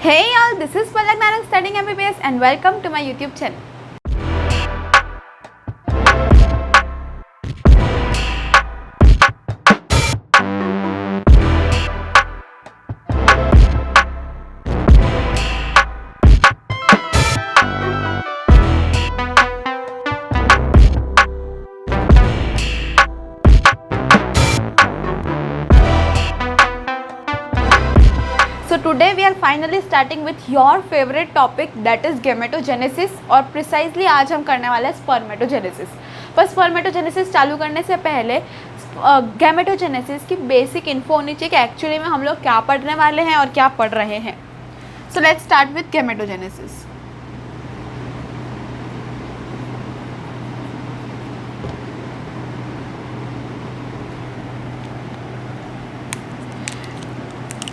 Hey all, this is Palak Nanak studying MBBS and welcome to my YouTube channel. So today we are finally starting with your favorite topic that is gametogenesis और precisely आज हम करने वाले हैं spermatogenesis। पर spermatogenesis चालू करने से पहले gametogenesis की बेसिक इन्फो होनी चाहिए कि एक्चुअली में हम लोग क्या पढ़ने वाले हैं और क्या पढ़ रहे हैं। So let's start with gametogenesis।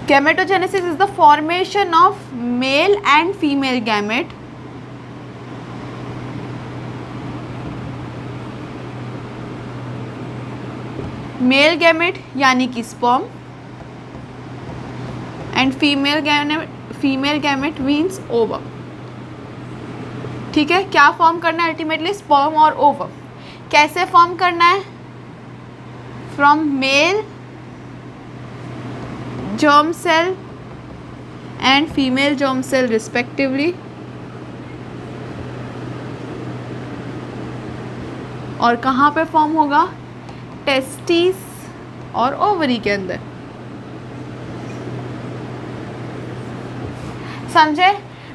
Gametogenesis is the formation of male and female gamete male gamete यानी कि sperm and female gamete means ovum. ठीक है, क्या फॉर्म करना है अल्टीमेटली? स्पर्म और ओवम। कैसे फॉर्म करना है? From male germ cell and female germ cell respectively और कहाँ पे फॉर्म होगा? टेस्टिस और ओवरी के अंदर। समझे?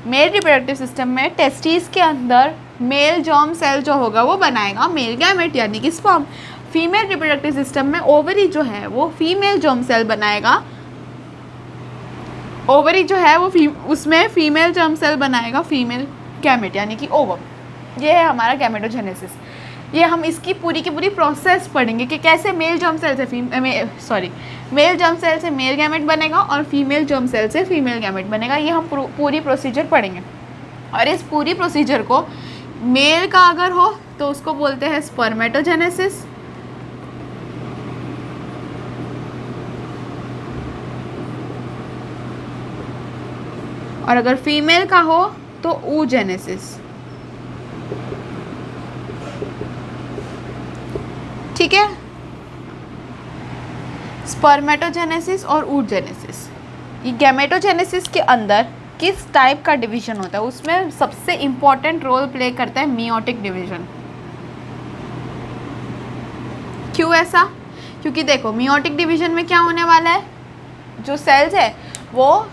मेल रिप्रोडक्टिव सिस्टम में टेस्टिस के अंदर मेल जर्म सेल जो होगा वो बनाएगा मेल गैमेट यानी कि स्पर्म। फीमेल रिप्रोडक्टिव सिस्टम में ओवरी जो है वो फीमेल जर्म सेल बनाएगा। ओवरी जो है वो उसमें फीमेल जर्म सेल बनाएगा फीमेल गैमेट यानी कि ओवम। ये है हमारा गैमेटोजेनेसिस। ये हम इसकी पूरी की पूरी प्रोसेस पढ़ेंगे कि कैसे मेल जर्म सेल से मेल गैमेट बनेगा और फीमेल जर्म सेल से फीमेल गैमेट बनेगा। ये हम पूरी प्रोसीजर पढ़ेंगे और इस पूरी प्रोसीजर को मेल का अगर हो तो उसको बोलते हैं स्पर्मेटोजेनेसिस, और अगर फीमेल का हो तो oogenesis। ठीक है, स्पर्मेटोजेनेसिस और oogenesis। ये गैमेटोजेनेसिस के अंदर किस टाइप का डिवीजन होता है? उसमें सबसे इंपॉर्टेंट रोल प्ले करता है मियोटिक डिवीजन। क्यों ऐसा? क्योंकि देखो मियोटिक डिवीजन में क्या होने वाला है, जो सेल्स है वो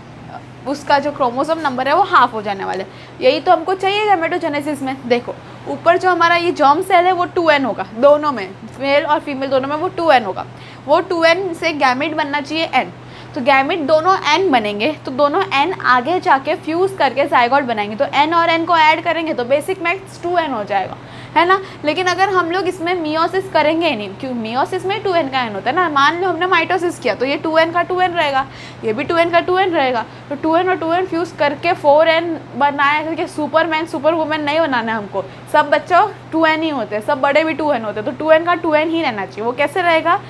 उसका जो क्रोमोसोम नंबर है वो हाफ हो जाने वाला है। यही तो हमको चाहिए गैमेटोजेनेसिस में। देखो ऊपर जो हमारा ये जर्म सेल है वो 2n होगा, दोनों में मेल और फीमेल दोनों में वो 2n होगा। वो 2n से गैमेट बनना चाहिए n, तो गैमेट दोनों n बनेंगे तो दोनों n आगे जाके फ्यूज़ करके जाइगोट बनाएंगे। तो n और n को ऐड करेंगे तो बेसिक मैक्स 2n हो जाएगा, है ना। लेकिन अगर हम लोग इसमें मियोसिस करेंगे नहीं, क्यों? मियोसिस में 2n का n होता है ना। मान लो हमने माइटोसिस किया तो ये 2n का 2n रहेगा, ये भी 2n का 2n रहेगा। तो 2n और 2n फ्यूज़ करके 4n बनाया, क्योंकि सुपरमैन सुपर वुमेन नहीं बनाना है हमको। सब बच्चों 2n ही होते हैं, सब बड़े भी 2n होते हैं, तो 2n का 2n ही रहना चाहिए। वो कैसे रहेगा?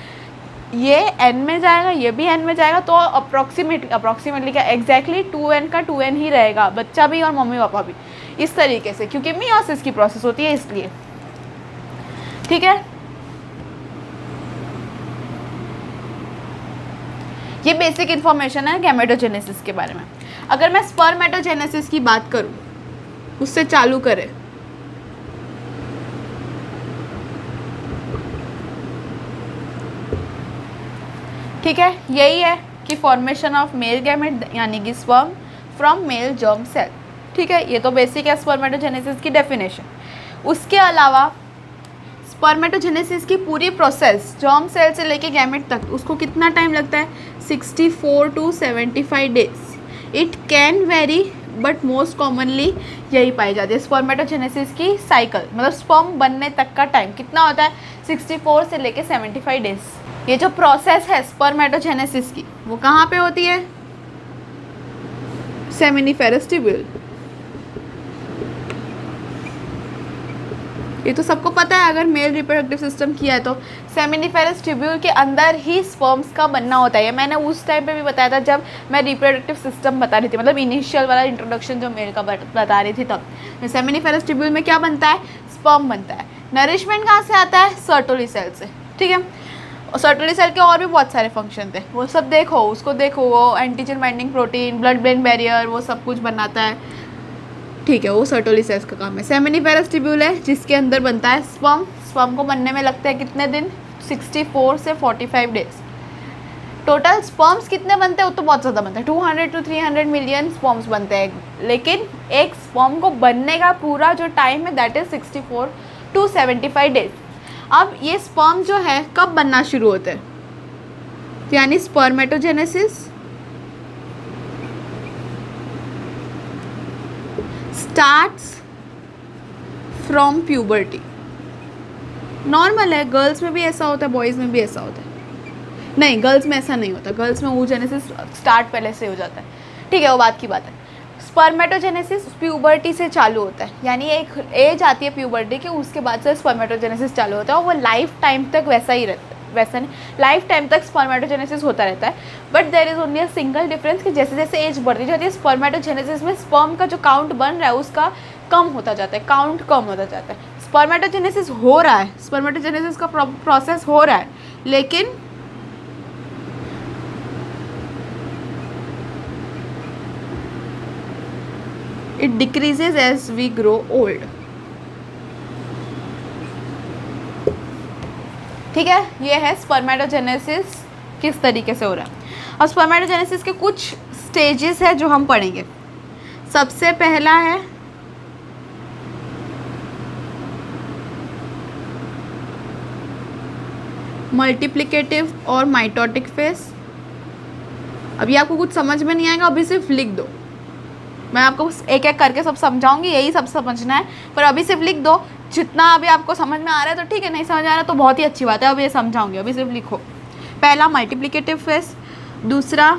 ये n में जाएगा, ये भी n में जाएगा, तो अप्रॉक्सीमेटली क्या एग्जैक्टली 2n का 2n ही रहेगा, बच्चा भी और मम्मी पापा भी। इस तरीके से, क्योंकि मियोसिस की प्रोसेस होती है इसलिए। ठीक है, ये बेसिक इन्फॉर्मेशन है गैमेटोजेनेसिस के बारे में। अगर मैं स्पर्मेटोजेनेसिस की बात करूं, उससे चालू करें, ठीक है। यही है कि फॉर्मेशन ऑफ मेल गैमेट यानी कि sperm from male germ cell. ठीक है, ये तो बेसिक है स्पर्मेटोजेनेसिस की डेफिनेशन। उसके अलावा स्पर्मेटोजेनेसिस की पूरी प्रोसेस जर्म सेल से लेके गैमेट तक उसको कितना टाइम लगता है? 64 to 75 days. It can very but most commonly यही पाई जाती है। स्पर्मेटोजेनेसिस की साइकिल मतलब स्पर्म बनने तक का टाइम कितना होता है? 64 से लेके 75 डेज। ये जो प्रोसेस है स्पर्मेटोजेनेसिस की वो कहाँ पे होती है? Seminiferous tubule. ये तो सबको पता है अगर मेल रिप्रोडक्टिव सिस्टम किया है तो। सेमिनिफेरस ट्यूब्यूल के अंदर ही स्पर्म्स का बनना होता है। ये मैंने उस टाइम पे भी बताया था जब मैं रिप्रोडक्टिव सिस्टम बता रही थी, मतलब इनिशियल वाला इंट्रोडक्शन जो मेल का बता रही थी तब। सेमिनिफेरस ट्यूब्यूल में क्या बनता है, स्पर्म बनता है। नरिशमेंट कहाँ से आता है, सर्टोली सेल से, ठीक है। और सर्टोली सेल के और भी बहुत सारे फंक्शन थे, वो सब देखो, उसको देखो, वो antigen binding protein, blood brain barrier, वो सब कुछ बनाता है, ठीक है। वो सर्टोली सेल्स का काम है। सेमिनिफेरस ट्यूब्यूल है जिसके अंदर बनता है स्पर्म। स्पर्म को बनने में लगते हैं कितने दिन, 64 से 45 डेज। टोटल स्पर्म्स कितने बनते हैं, वो तो बहुत ज़्यादा बनते हैं, 200 to 300 मिलियन स्पर्म्स बनते हैं, लेकिन एक स्पर्म को बनने का पूरा जो टाइम है दैट इज 64 to 75 डेज। अब ये स्पर्म जो है कब बनना शुरू होते हैं, यानी spermatogenesis starts from puberty. Normal है, गर्ल्स में भी ऐसा होता है, बॉयज़ में भी ऐसा होता है। नहीं, गर्ल्स में ऐसा नहीं होता, गर्ल्स में oogenesis स्टार्ट पहले से हो जाता है, ठीक है, वो बात की बात है। स्पर्मेटोजेनेसिस प्यूबर्टी से चालू होता है, यानी एक एज आती है प्यूबर्टी की, उसके बाद से स्पर्मेटोजेनेसिस चालू होता है और वो लाइफ टाइम तक वैसा ही रहता है, वैसा नहीं, लाइफ टाइम तक स्पर्मेटोजेनेसिस होता रहता है। But there is only a single difference कि जैसे जैसे एज बढ़ती जाती है स्पर्मेटोजेनेसिस में स्पर्म का जो काउंट बन रहा है उसका कम होता जाता है, काउंट कम होता जाता है। स्पर्मेटोजेनेसिस हो रहा है, स्पर्मेटोजेनेसिस का प्रोसेस हो रहा है, लेकिन it decreases as we grow old, ठीक है। ये है स्पर्मेटोजेनेसिस किस तरीके से हो रहा है। अब स्पर्मेटोजेनेसिस के कुछ स्टेजेस है जो हम पढ़ेंगे। सबसे पहला है मल्टीप्लिकेटिव और माइटोटिक फेज। अभी आपको कुछ समझ में नहीं आएगा, अभी सिर्फ लिख दो, मैं आपको एक एक करके सब समझाऊंगी, यही सब समझना है, पर अभी सिर्फ लिख दो। जितना अभी आपको समझ में आ रहा है तो ठीक है, नहीं समझ आ रहा तो बहुत ही अच्छी बात है, अभी ये समझाऊंगी, अभी सिर्फ लिखो। पहला मल्टीप्लिकेटिव फेज, दूसरा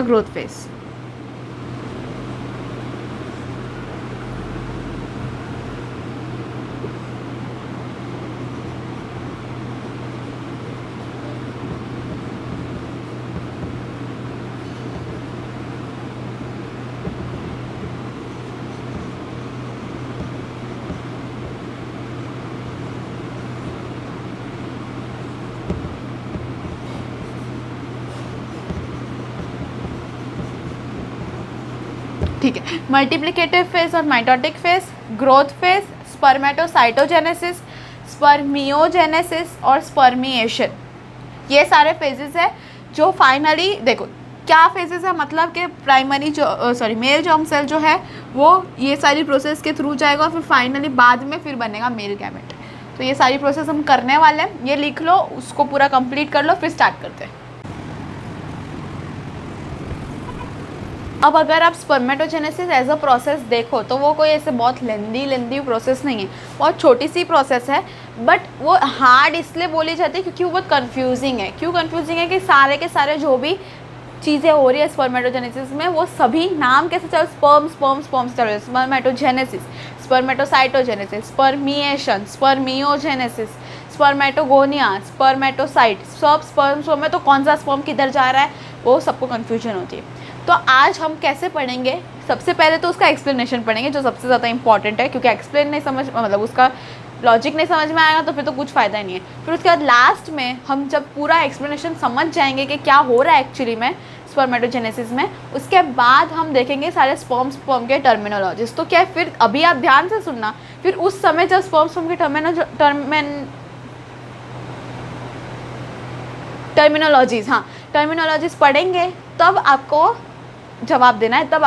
ग्रोथ फेज। ठीक है, मल्टीप्लिकेटिव फेज और mitotic phase, growth phase, spermatocytogenesis, spermiogenesis और स्पर्मिएशन, ये सारे फेजेस है जो फाइनली देखो क्या फेजेस है, मतलब कि प्राइमरी जो मेल जर्म सेल जो है वो ये सारी प्रोसेस के थ्रू जाएगा और फिर फाइनली बाद में फिर बनेगा मेल गैमेट। तो ये सारी प्रोसेस हम करने वाले हैं, ये लिख लो, उसको पूरा कंप्लीट कर लो, फिर स्टार्ट करते हैं। अब अगर आप स्पर्मेटोजेनेसिस एज अ प्रोसेस देखो तो वो कोई ऐसे बहुत लेंदी प्रोसेस नहीं है, बहुत छोटी सी प्रोसेस है, बट वो हार्ड इसलिए बोली जाती है क्योंकि वो बहुत कन्फ्यूजिंग है। क्यों कन्फ्यूजिंग है कि सारे के सारे जो भी चीज़ें हो रही है स्पर्मेटोजेनेसिस में वो सभी नाम कैसे चल, स्पर्म चल रहे, spermatogenesis, spermatocytogenesis, spermiation, spermiogenesis, spermatogonia, spermatocyte, सब स्पर्म्स में तो कौन सा स्पर्म किधर जा रहा है वो सबको कन्फ्यूजन होती है। तो आज हम कैसे पढ़ेंगे, सबसे पहले तो उसका एक्सप्लेनेशन पढ़ेंगे जो सबसे ज़्यादा इंपॉर्टेंट है, क्योंकि एक्सप्लेन नहीं समझ मतलब उसका लॉजिक नहीं समझ में आएगा तो फिर तो कुछ फ़ायदा ही नहीं है। फिर उसके बाद लास्ट में हम जब पूरा एक्सप्लेनेशन समझ जाएंगे कि क्या हो रहा है एक्चुअली में स्पर्मेटोजेनेसिस में, उसके बाद हम देखेंगे सारे स्पर्म के टर्मिनोलॉजीज। तो क्या फिर अभी आप ध्यान से सुनना, फिर उस समय जब स्पर्म के टर्मिनोलॉजीज टर्मिनोलॉजीज पढ़ेंगे तब आपको जवाब देना है, तब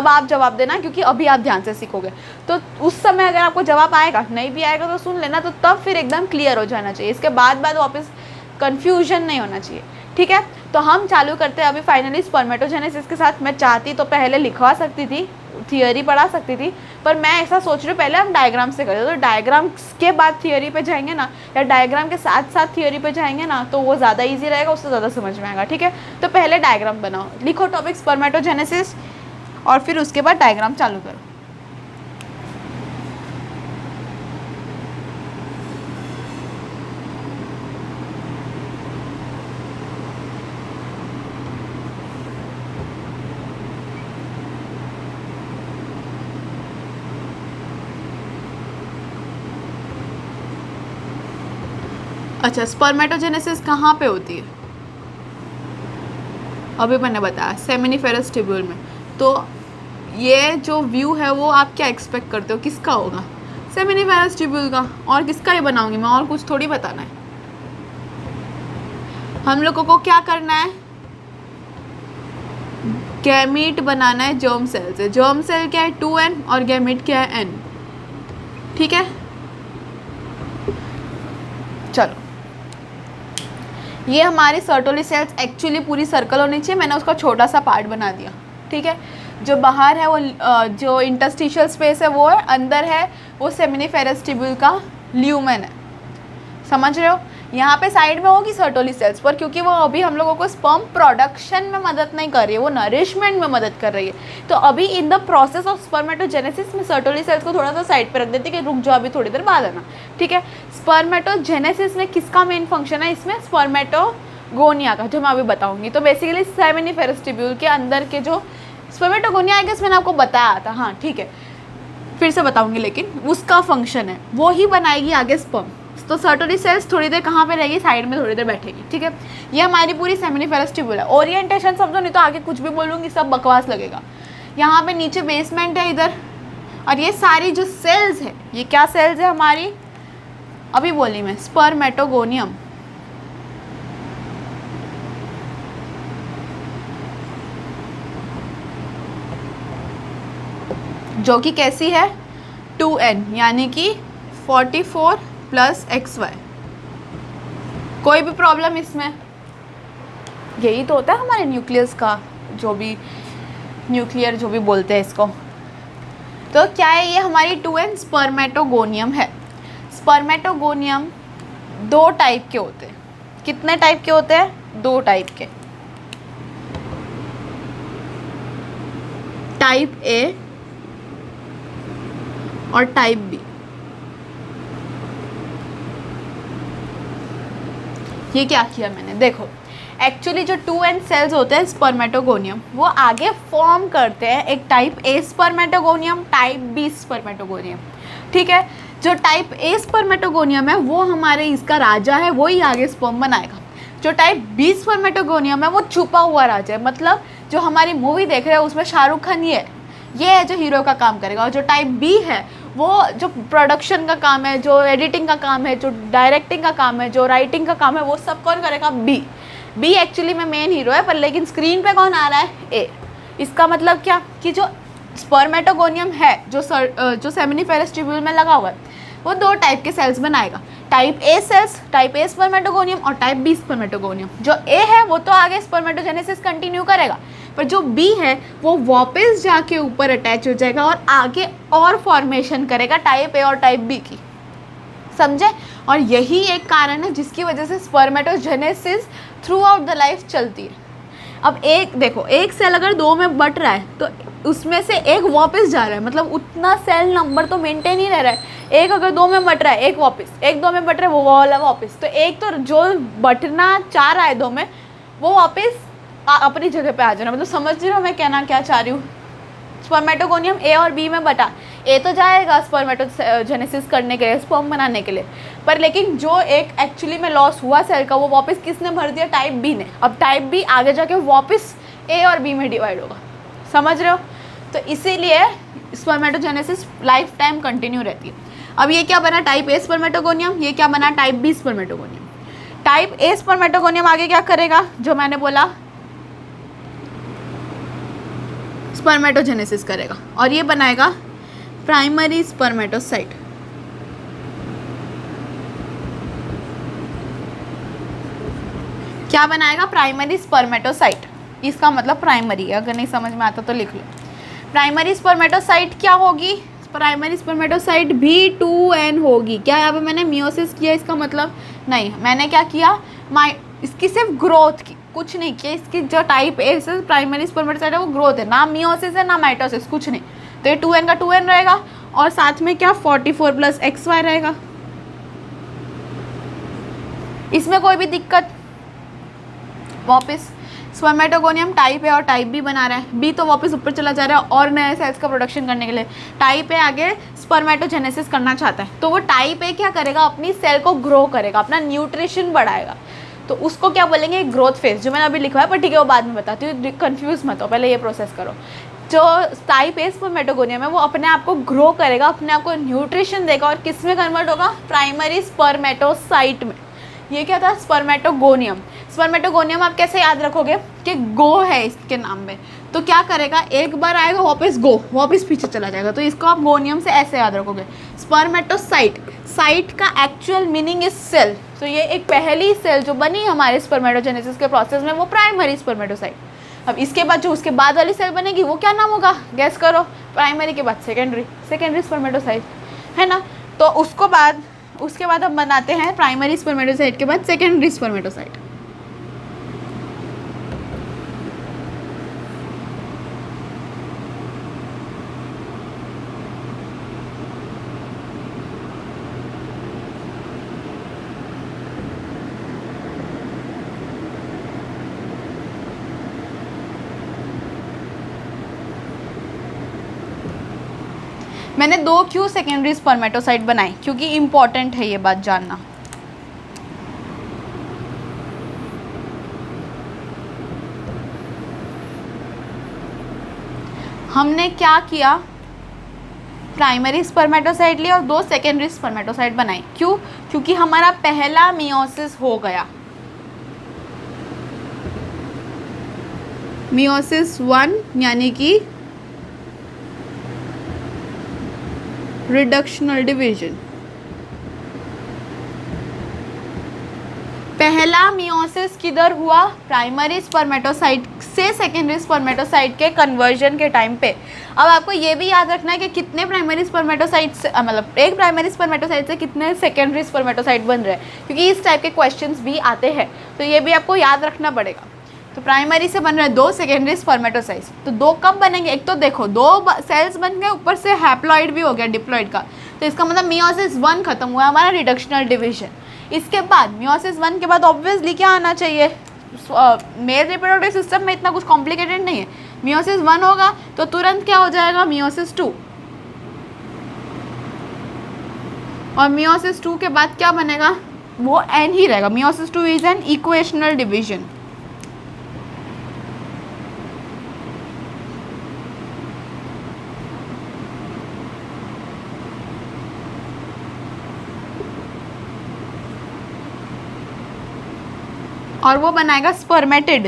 आप जवाब देना, क्योंकि अभी आप ध्यान से सीखोगे तो उस समय अगर आपको जवाब आएगा, नहीं भी आएगा तो सुन लेना, तो तब फिर एकदम क्लियर हो जाना चाहिए, इसके बाद वापस कन्फ्यूजन नहीं होना चाहिए, ठीक है। तो हम चालू करते हैं अभी फाइनली स्पर्मेटोजेनेसिस के साथ। मैं चाहती तो पहले लिखवा सकती थी, थियोरी पढ़ा सकती थी, पर मैं ऐसा सोच रही हूँ पहले हम डायग्राम से करें, तो डायग्राम के बाद थियोरी पे जाएंगे ना, या डायग्राम के साथ साथ थियोरी पे जाएंगे ना तो वो ज़्यादा इजी रहेगा, उससे ज़्यादा समझ में आएगा, ठीक है। तो पहले डायग्राम बनाओ, लिखो टॉपिक स्पर्मेटोजेनेसिस, और फिर उसके बाद डायग्राम चालू करो। अच्छा, स्पर्मेटोजेनेसिस कहाँ पे होती है? अभी मैंने बताया सेमिनिफेरस ट्यूब्यूल में। तो ये जो व्यू है वो आप क्या एक्सपेक्ट करते हो किसका होगा? सेमिनिफेरस ट्यूब्यूल का। और किसका ये बनाऊंगी मैं, और कुछ थोड़ी बताना है। हम लोगों को क्या करना है? गैमीट बनाना है जर्म सेल से। जर्म सेल क्या है? 2n और गैमीट क्या है? n। ठीक है, चलो ये हमारी सर्टोली सेल्स एक्चुअली पूरी सर्कल होनी चाहिए, मैंने उसका छोटा सा पार्ट बना दिया। ठीक है, जो बाहर है वो जो इंटरस्टिशियल स्पेस है वो है, अंदर है वो सेमिनिफेरस ट्यूब्यूल का ल्यूमेन है। समझ रहे हो? यहाँ पे साइड में होगी सर्टोली सेल्स पर, क्योंकि वो अभी हम लोगों को स्पर्म प्रोडक्शन में मदद नहीं कर रही है, वो नरिशमेंट में मदद कर रही है। तो अभी in the process of spermatogenesis में सर्टोली सेल्स को थोड़ा सा साइड पे रख देती है कि रुक जाओ अभी थोड़ी देर बाद आना। ठीक है, स्पर्मेटोजेनेसिस में किसका मेन फंक्शन है? इसमें स्पर्मेटोगोनिया का, जो मैं अभी बताऊंगी। तो बेसिकली सेमिनिफेरस ट्यूब्यूल के अंदर के जो स्पर्मेटोगोनिया आई गेस मैंने आपको बताया था, हाँ ठीक है, फिर से बताऊंगी, लेकिन उसका फंक्शन है वो ही बनाएगी आगे स्पर्म। तो सर्टोली सेल्स थोड़ी देर कहाँ पे रहेगी? साइड में थोड़ी देर बैठेगी। ठीक है, ये हमारी पूरी सेमिनिफेरस ट्यूब्यूल है। ओरिएंटेशन समझो, नहीं तो आगे कुछ भी बोलूँगी सब बकवास लगेगा। यहाँ पे नीचे बेसमेंट है इधर, और ये सारी जो सेल्स है, ये क्या सेल्स है हमारी? अभी बोली मैं, स्पर्मेटोगोनियम। जो कि कैसी है? 2n, यानी कि 44 + XY। कोई भी प्रॉब्लम इसमें? यही तो होता है हमारे न्यूक्लियस का, जो भी न्यूक्लियर जो भी बोलते हैं इसको। तो क्या है ये? हमारी 2n स्पर्मेटोगोनियम है। स्पर्मेटोगोनियम 2 टाइप के होते हैं। कितने टाइप के होते हैं? 2 टाइप के। टाइप A और टाइप B। ये क्या किया मैंने? देखो, एक्चुअली जो 2n सेल्स होते हैं स्पर्मेटोगोनियम, वो आगे फॉर्म करते हैं एक type A spermatogonium, type B spermatogonium. ठीक है, जो टाइप A स्पर्मेटोगोनियम है वो हमारे इसका राजा है, वो ही आगे स्पर्म बनाएगा। जो टाइप B स्पर्मेटोगोनियम है वो छुपा हुआ राजा है, मतलब जो हमारी मूवी देख रहे हैं उसमें शाहरुख खान ये है जो हीरो का काम करेगा। और जो टाइप B है वो जो प्रोडक्शन का काम है, जो एडिटिंग का काम है, जो डायरेक्टिंग का काम है, जो राइटिंग का काम है, वो सब कौन करेगा? बी एक्चुअली में मेन हीरो है, पर लेकिन स्क्रीन पे कौन आ रहा है? ए। इसका मतलब क्या कि जो स्पर्मेटोगोनियम है, जो सेमिनिफेरस ट्यूब्यूल में लगा हुआ है, वो 2 टाइप के सेल्स बनाएगा। Type A cells, type A spermatogonium और टाइप बी स्पर्मेटोगोनियम। जो ए है वो तो आगे स्पर्मेटोजेनेसिस कंटिन्यू करेगा, पर जो बी है वो वापस जाके ऊपर अटैच हो जाएगा और आगे और फॉर्मेशन करेगा टाइप ए और टाइप बी की। समझे? और यही एक कारण है जिसकी वजह से spermatogenesis through out the life चलती है। अब एक देखो, एक सेल अगर 2 में बट रहा है तो उसमें से एक वापस जा रहा है, मतलब उतना सेल नंबर तो मेंटेन ही रह रहा है। एक अगर 2 में बट रहा है, एक वापस, एक 2 में बट रहा है, वो वाला वापस। तो एक तो जो बटना चाह रहा है 2 में, वो वापस अपनी जगह पे आ जाना। मतलब समझ रहे हो मैं कहना क्या चाह रही हूँ? स्पर्मेटोगोनियम ए और बी में बटा, ए तो जाएगा स्पर्मेटोजेनेसिस करने के लिए, स्पर्म बनाने के लिए, पर लेकिन जो एक एक्चुअली में लॉस हुआ सेल का, वो वापस किसने भर दिया? टाइप बी ने। अब टाइप बी आगे जाके वापस ए और बी में डिवाइड होगा। समझ रहे हो? तो इसीलिए स्पर्मेटोजेनेसिस लाइफ टाइम कंटिन्यू रहती है। अब ये क्या बना? Type A spermatogonium. ये क्या बना? Type B spermatogonium. Type A spermatogonium आगे क्या करेगा? जो मैंने बोला, स्पर्मेटोजेनेसिस करेगा और ये बनाएगा प्राइमरी स्पर्मेटोसाइट। क्या बनाएगा? Primary spermatocyte. इसका मतलब प्राइमरी है, अगर नहीं समझ में आता तो लिख लो। प्राइमरी स्पर्मेटोसाइट क्या होगी? प्राइमरी स्पर्मेटोसाइट भी 2n होगी। क्या यहाँ पे मैंने मियोसिस किया इसका मतलब? नहीं, मैंने क्या किया? इसकी सिर्फ ग्रोथ की, कुछ नहीं कि इसकी जो टाइप ए से प्राइमरी स्पर्मेटोसाइट है वो ग्रोथ है, ना मियोसिस है ना माइटोसिस, कुछ नहीं। तो ये 2n का 2n रहेगा और साथ में क्या 44 + XY रहेगा। इसमें कोई भी दिक्कत? वापस स्पर्मेटोगोनियम टाइप ए और टाइप बी बना रहा है, बी तो वापस ऊपर चला जा रहा है और नए सेल्स का प्रोडक्शन करने के लिए। टाइप ए आगे स्पर्मेटोजेनेसिस करना चाहता है, तो वो टाइप ए क्या करेगा, अपनी सेल को ग्रो करेगा, अपना न्यूट्रिशन बढ़ाएगा, तो उसको क्या बोलेंगे, ग्रोथ फेज, जो मैंने अभी लिखा है, पर ठीक है वो बाद में बताती हूँ, कंफ्यूज मत हो, पहले ये प्रोसेस करो। जो टाइप ए स्पर्मेटोगोनियम है वो अपने आप को ग्रो करेगा, अपने आप को न्यूट्रिशन देगा और किस में कन्वर्ट होगा, प्राइमरी स्पर्मेटोसाइट में। ये क्या था, स्पर्मेटोगोनियम। स्पर्मेटोगोनियम आप कैसे याद रखोगे कि गो है इसके नाम में, तो क्या करेगा, एक बार आएगा वापस गो, वापस पीछे चला जाएगा, तो इसको आप गोनियम से ऐसे याद रखोगे। स्पर्मेटोसाइट, साइट का एक्चुअल मीनिंग इज सेल, तो ये एक पहली सेल जो बनी हमारे स्पर्मेटोजेनेसिस के प्रोसेस में वो प्राइमरी स्पर्मेटोसाइट। अब इसके बाद जो उसके बाद वाली सेल बनेगी वो क्या नाम होगा, गैस करो, प्राइमरी के बाद सेकेंडरी स्पर्मेटोसाइट है ना। तो उसके बाद हम बनाते हैं प्राइमरी स्पर्मेटोसाइट के बाद सेकेंडरी स्पर्मेटोसाइट। मैंने 2 क्यों सेकेंडरी स्पर्मेटोसाइट बनाई, क्योंकि इम्पॉर्टेंट है ये बात जानना। हमने क्या किया, प्राइमरी स्पर्मेटोसाइट ली और 2 सेकेंडरी स्पर्मेटोसाइट बनाई, क्यों, क्योंकि हमारा पहला मियोसिस हो गया, मियोसिस 1 यानी कि रिडक्शनल डिवीजन। पहला मियोसिस किधर हुआ, प्राइमरी स्पर्मेटोसाइट से सेकेंडरी स्पर्मेटोसाइट के कन्वर्जन के टाइम पे। अब आपको ये भी याद रखना है कि कितने प्राइमरी स्पर्मेटोसाइट से, मतलब एक प्राइमरी स्पर्मेटोसाइट से कितने सेकेंडरी स्पर्मेटोसाइट बन रहे हैं, क्योंकि इस टाइप के क्वेश्चंस भी आते हैं, तो ये भी आपको याद रखना पड़ेगा। तो प्राइमरी से बन रहे हैं 2 सेकेंडरी स्पर्मेटोसाइट्स, तो 2 कब बनेंगे, एक तो देखो 2 सेल्स बन गए, ऊपर से हैप्लॉइड भी हो गया डिप्लॉइड का, तो इसका मतलब मियोसिस 1 खत्म हुआ हमारा रिडक्शनल डिवीजन। इसके बाद मियोसिस 1 के बाद ऑब्वियसली क्या आना चाहिए, मेल रिप्रोडक्टिव सिस्टम में इतना कुछ कॉम्प्लिकेटेड नहीं है, मियोसिस 1 होगा तो तुरंत क्या हो जाएगा, मियोसिस 2, और मियोसिस 2 के बाद क्या बनेगा, वो एन ही रहेगा। Meiosis 2 is an equational division. और वो बनाएगा स्पर्मेटिड।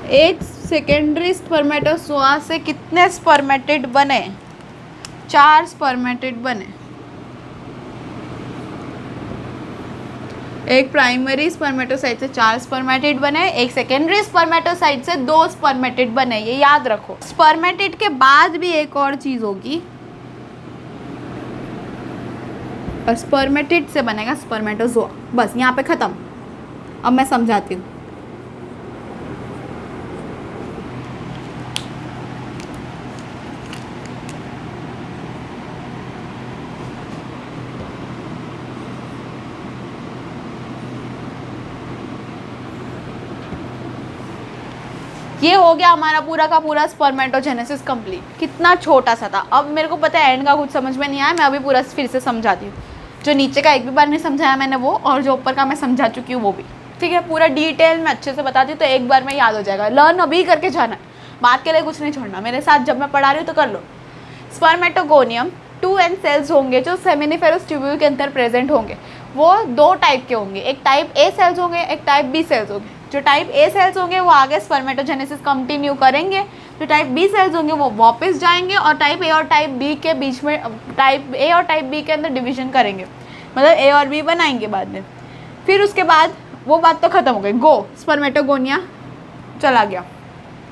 एक सेकेंडरी स्पर्मेटोजोआ से कितने स्पर्मेटिड बने, 4 स्पर्मेटिड बने। एक प्राइमरी स्पर्मेटोसाइट से 4 स्पर्मेटिड बने, एक सेकेंडरी स्पर्मेटोसाइट से 2 स्पर्मेटिड बने, ये याद रखो। स्पर्मेटिड के बाद भी एक और चीज होगी, और स्पर्मेटिड से बनेगा स्पर्मेटोजोआ। बस यहाँ पे खत्म। अब मैं समझाती हूँ। ये हो गया हमारा पूरा का पूरा स्पर्मेटोजेनेसिस कंप्लीट। कितना छोटा सा था। अब मेरे को पता है एंड का कुछ समझ में नहीं आया, मैं अभी पूरा फिर से समझाती हूँ। जो नीचे का एक भी बार नहीं समझाया मैंने वो, और जो ऊपर का मैं समझा चुकी हूँ वो भी, ठीक है। पूरा डिटेल में अच्छे से बताती हूँ तो एक बार में याद हो जाएगा। लर्न अभी करके जाना है, बात के लिए कुछ नहीं छोड़ना। मेरे साथ जब मैं पढ़ा रही हूँ तो कर लो। स्पर्मेटोगोनियम 2n सेल्स होंगे जो सेमिनिफेरस ट्यूब्यूल के अंदर प्रेजेंट होंगे। वो 2 टाइप के होंगे, एक टाइप ए सेल्स होंगे, एक टाइप बी सेल्स होंगे। जो टाइप ए सेल्स होंगे वो आगे स्पर्मेटोजेनेसिस कंटिन्यू करेंगे, जो टाइप बी सेल्स होंगे वो वापस जाएंगे और टाइप ए और टाइप बी के बीच में, टाइप ए और टाइप बी के अंदर डिवीजन करेंगे। मतलब ए और बी बनाएंगे बाद में। फिर उसके बाद वो बात तो ख़त्म हो गई, गो स्पर्मेटोगोनिया चला गया।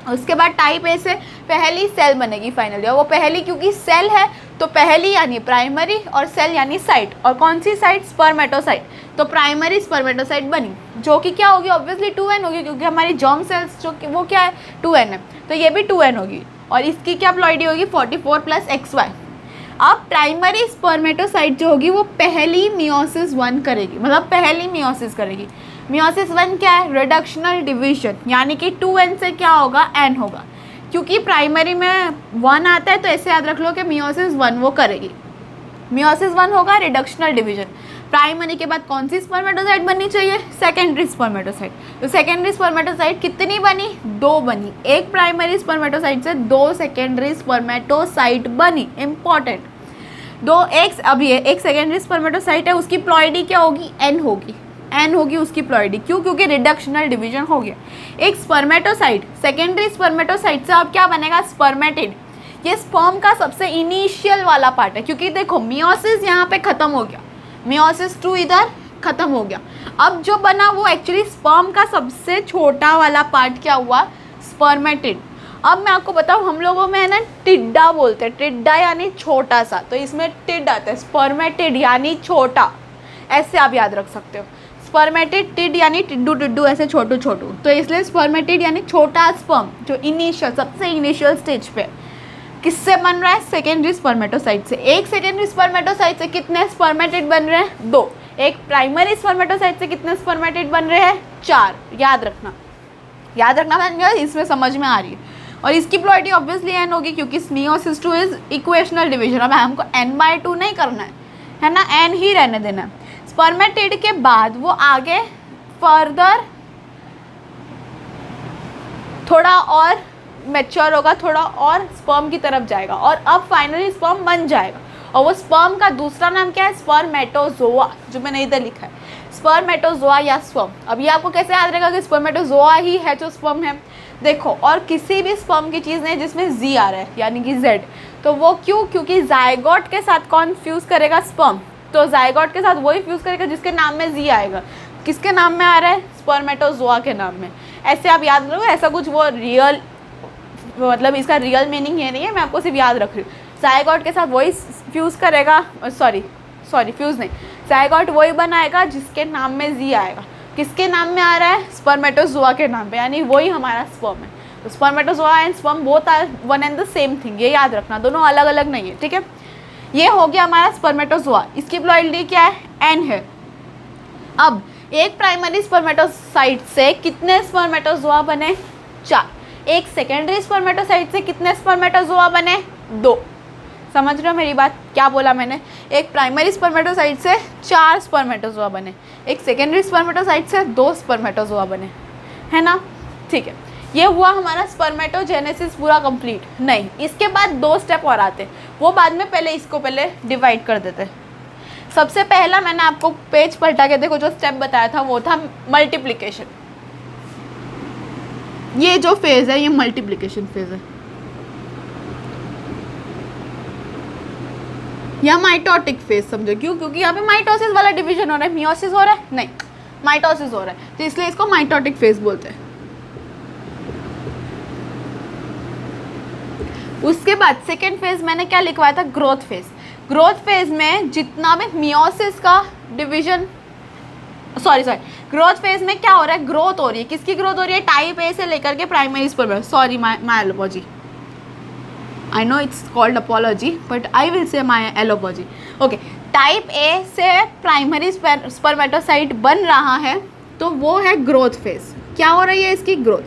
उसके बाद टाइप ए से पहली सेल बनेगी फाइनली, और वो पहली क्योंकि सेल है तो पहली यानी प्राइमरी और सेल यानी साइट, और कौन सी साइट, स्पर्मेटोसाइट, तो प्राइमरी स्पर्मेटोसाइट बनी, जो कि क्या होगी, ऑब्वियसली 2n होगी, क्योंकि हमारी जर्म सेल्स जो कि वो क्या है 2n है, तो ये भी 2n होगी, और इसकी क्या प्लॉइडी होगी 44 + XY। अब प्राइमरी स्पर्मेटोसाइट जो होगी वो पहली मियोसिस 1 करेगी, मतलब पहली मियोसिस करेगी। मियोसिस 1 क्या है, रिडक्शनल डिवीजन, यानी कि 2n से क्या होगा, n होगा, क्योंकि प्राइमरी में 1 आता है तो ऐसे याद रख लो कि मियोसिस 1 वो करेगी। मियोसिस 1 होगा रिडक्शनल डिवीजन। प्राइमरी के बाद कौन सी स्पर्मेटोसाइट बननी चाहिए, सेकेंडरी स्पर्मेटोसाइट। तो सेकेंडरी स्पर्मेटोसाइट कितनी बनी, 2 बनी। एक प्राइमरी स्पर्मेटोसाइट से 2 सेकेंडरी स्पर्मेटोसाइट बनी, इंपॉर्टेंट। एक सेकेंडरी स्पर्मेटोसाइट है, उसकी प्लॉइडी क्या होगी, n होगी उसकी प्लॉइडी। क्यों, क्योंकि रिडक्शनल डिवीजन हो गया। एक स्पर्मेटोसाइट, सेकेंडरी स्पर्मेटोसाइट से अब क्या बनेगा, स्पर्मेटिड। ये स्पर्म का सबसे इनिशियल वाला पार्ट है, क्योंकि देखो मियोसिस यहाँ पे खत्म हो गया, मियोसिस 2 इधर खत्म हो गया। अब जो बना वो एक्चुअली स्पर्म का सबसे छोटा वाला पार्ट क्या हुआ, स्पर्मेटिड। अब मैं आपको बताऊँ, हम लोगों में है ना टिड्डा बोलते हैं, टिड्डा यानी छोटा सा, तो इसमें टिड आता है, स्पर्मेटिड यानी छोटा, ऐसे आप याद रख सकते हो। स्पर्मेटिड, टिड यानी टिड्डू, ऐसे छोटू, तो इसलिए स्पर्मेटिड यानी छोटा स्पर्म, जो सबसे इनिशियल स्टेज पे। किससे बन रहा है, सेकेंडरी स्पर्मेटोसाइट से। एक सेकेंडरी स्पर्मेटोसाइट से कितने स्पर्मेटिड बन रहे हैं, 2। एक प्राइमरी स्पर्मेटोसाइट से कितने स्पर्मेटिड बन रहे हैं, 4। याद रखना, इसमें समझ में आ रही है। और इसकी प्लॉइडी ऑब्वियसली n होगी, क्योंकि मियोसिस 2 इज इक्वेशनल डिवीजन। अब हमको n/2 नहीं करना है ना, n ही रहने देना है। स्पर्मेटिड के बाद वो आगे फर्दर थोड़ा और मैच्योर होगा, थोड़ा और स्पर्म की तरफ जाएगा, और अब फाइनली स्पर्म बन जाएगा। और वो स्पर्म का दूसरा नाम क्या है, स्पर्मेटोजोआ, जो मैंने इधर लिखा है, स्पर्मेटोजोआ या स्पर्म। अब ये आपको कैसे याद रहेगा कि स्पर्मेटोजोआ ही है जो स्पर्म है, देखो। और किसी भी स्पर्म की चीज़ नहीं जिसमें Z आ रहा है, यानी कि Z, तो वो क्यों, क्योंकि जायगोट के साथ कौन फ्यूज़ करेगा, स्पर्म, तो जायगोट के साथ वही फ्यूज़ करेगा जिसके नाम में Z आएगा। किसके नाम में आ रहा है, स्पर्मेटोजोआ के नाम में। ऐसे आप याद रखो, ऐसा कुछ वो रियल, मतलब इसका रियल मीनिंग ये नहीं है, मैं आपको सिर्फ याद रख रही हूँ। जायगोट के साथ वही फ्यूज़ करेगा, सॉरी फ्यूज़ नहीं, जायगोट वही बनाएगा जिसके नाम में Z आएगा। किसके नाम में आ रहा है, स्पर्मेटोजोआ के नाम पे, यानी वही हमारा स्पर्म है। तो spermatozoa and sperm both are one and the same thing, ये याद रखना, दोनों अलग अलग नहीं है, ठीक है। ये हो गया हमारा स्पर्मेटोजोआ, इसकी प्लॉइडी क्या है, n है। अब एक प्राइमरी स्पर्मेटोसाइट से कितने स्पर्मेटोजोआ बने, 4। एक सेकेंडरी स्पर्मेटोसाइट से कितने स्पर्मेटोजोआ बने, 2। समझ रहे हो मेरी बात, क्या बोला मैंने, एक प्राइमरी स्पर्मेटोसाइट से 4 स्पर्मेटोजोआ बने, एक सेकेंडरी स्पर्मेटोसाइट से 2 स्पर्मेटोजोआ बने, है ना, ठीक है। ये हुआ हमारा स्पर्मेटोजेनेसिस पूरा कंप्लीट। नहीं, इसके बाद 2 स्टेप और आते हैं, वो बाद में, पहले इसको पहले डिवाइड कर देते हैं। सबसे पहला मैंने आपको पेज पलटा के देखो जो स्टेप बताया था वो था मल्टीप्लिकेशन। ये जो फेज है ये मल्टीप्लिकेशन फेज है, या माइटोटिक फेज समझो। क्यों, क्योंकि यहाँ पे माइटोसिस वाला डिवीजन हो रहा है, मियोसिस हो रहा है नहीं, माइटोसिस हो रहा है, तो इसलिए इसको माइटोटिक फेज बोलते हैं। उसके बाद सेकेंड फेज मैंने क्या लिखवाया था, ग्रोथ फेज। ग्रोथ फेज में जितना भी मियोसिस का डिवीजन, ग्रोथ फेज में क्या हो रहा है, ग्रोथ हो रही है। किसकी ग्रोथ हो रही है, टाइप ए से लेकर के primary sperm, sorry my allopogy, I know it's called apology but I will say my allopogy, okay. Type A से प्राइमरी स्पर्मेटोसाइट बन रहा है, तो वो है ग्रोथ फेज। क्या हो रही है इसकी ग्रोथ।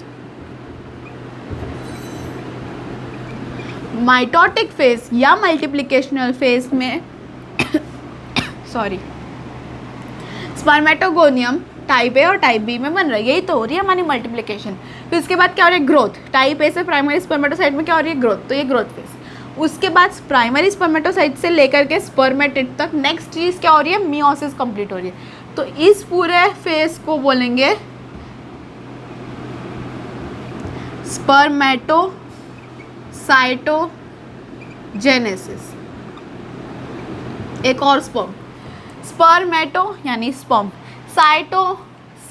माइटोटिक फेज या मल्टीप्लिकेशनल फेज में स्पर्मेटोगोनियम टाइप ए और टाइप बी में बन रहा है, यही तो हो रही है हमारी मल्टीप्लिकेशन। फिर इसके बाद क्या हो रहा है, ग्रोथ। टाइप ए से प्राइमरी स्पर्मेटोसाइट में क्या हो रही है, ग्रोथ, तो ये ग्रोथ फेज। उसके बाद प्राइमरी स्पर्मेटोसाइट से लेकर के स्पर्मेटिड तक नेक्स्ट चीज़ क्या हो रही है, मियोसिस कंप्लीट हो रही है। तो इस पूरे फेज को बोलेंगे स्पर्मेटोसाइटोजेनेसिस। एक और स्पर्म स्पर्मेटो यानी स्पर्म, साइटो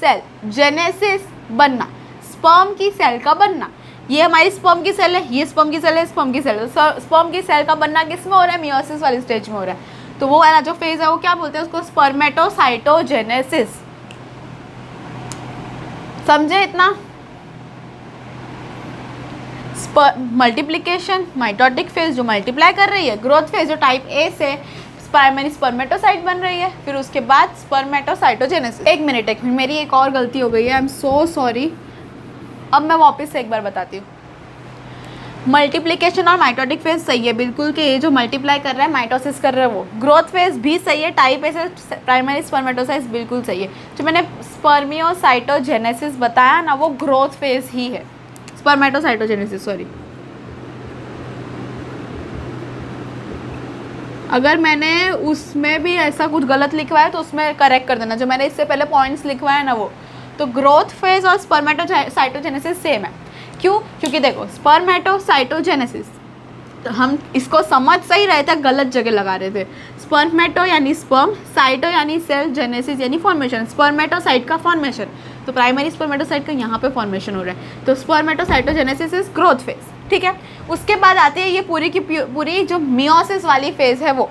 सेल, जेनेसिस बनना, स्पर्म की सेल का बनना। ये हमारी स्पर्म की सेल है, ये स्पर्म की सेल है, स्पर्म की सेल है। स्पर्म की सेल का बनना किस में हो रहा है? मियोसिस वाली स्टेज में हो रहा है। तो वो वाला जो फेज है वो क्या बोलते हैं उसको? स्पर्मेटोसाइटोजेनेसिस। समझे इतना? मल्टीप्लिकेशन, माइटोटिक फेज जो मल्टीप्लाई कर रही है, ग्रोथ फेज जो टाइप ए से प्राइमरी स्पर्मेटोसाइट बन रही है, फिर उसके बाद स्पर्मेटोसाइटोजेनेसिस। एक मिनट मेरी एक और गलती हो गई है, आई एम सो सॉरी। अब मैं वापस से एक बार बताती हूँ। मल्टीप्लिकेशन और माइटोटिक फेज सही है बिल्कुल, कि ये जो मल्टीप्लाई कर रहा है माइटोसिस कर रहा है वो। ग्रोथ फेज भी सही है, टाइप ए से प्राइमरी स्पर्मेटोसाइट बिल्कुल सही है। जो मैंने स्पर्मियोसाइटोजेनेसिस बताया ना, वो ग्रोथ फेज ही है, स्पर्मेटोसाइटोजेनेसिस सॉरी। अगर मैंने उसमें भी ऐसा कुछ गलत लिखवाया तो उसमें करेक्ट कर देना, जो मैंने इससे पहले पॉइंट्स लिखवाए ना वो। तो ग्रोथ फेज और स्पर्मेटोसाइटोजेनेसिस सेम है। क्यों? क्योंकि देखो स्पर्मेटोसाइटोजेनेसिस हम इसको समझ सही रहे थे, गलत जगह लगा रहे थे। स्पर्मेटो यानी स्पर्म, साइटो यानी सेल, जेनेसिस यानी फॉर्मेशन, स्पर्मेटोसाइट का फॉर्मेशन। तो प्राइमरी स्पर्मेटोसाइट का यहाँ पे फॉर्मेशन हो रहा है, तो स्पर्मेटोसाइटोजेनेसिस इज ग्रोथ फेज। ठीक है, उसके बाद आती है ये पूरी की पूरी जो मियोसिस वाली फेज है वो,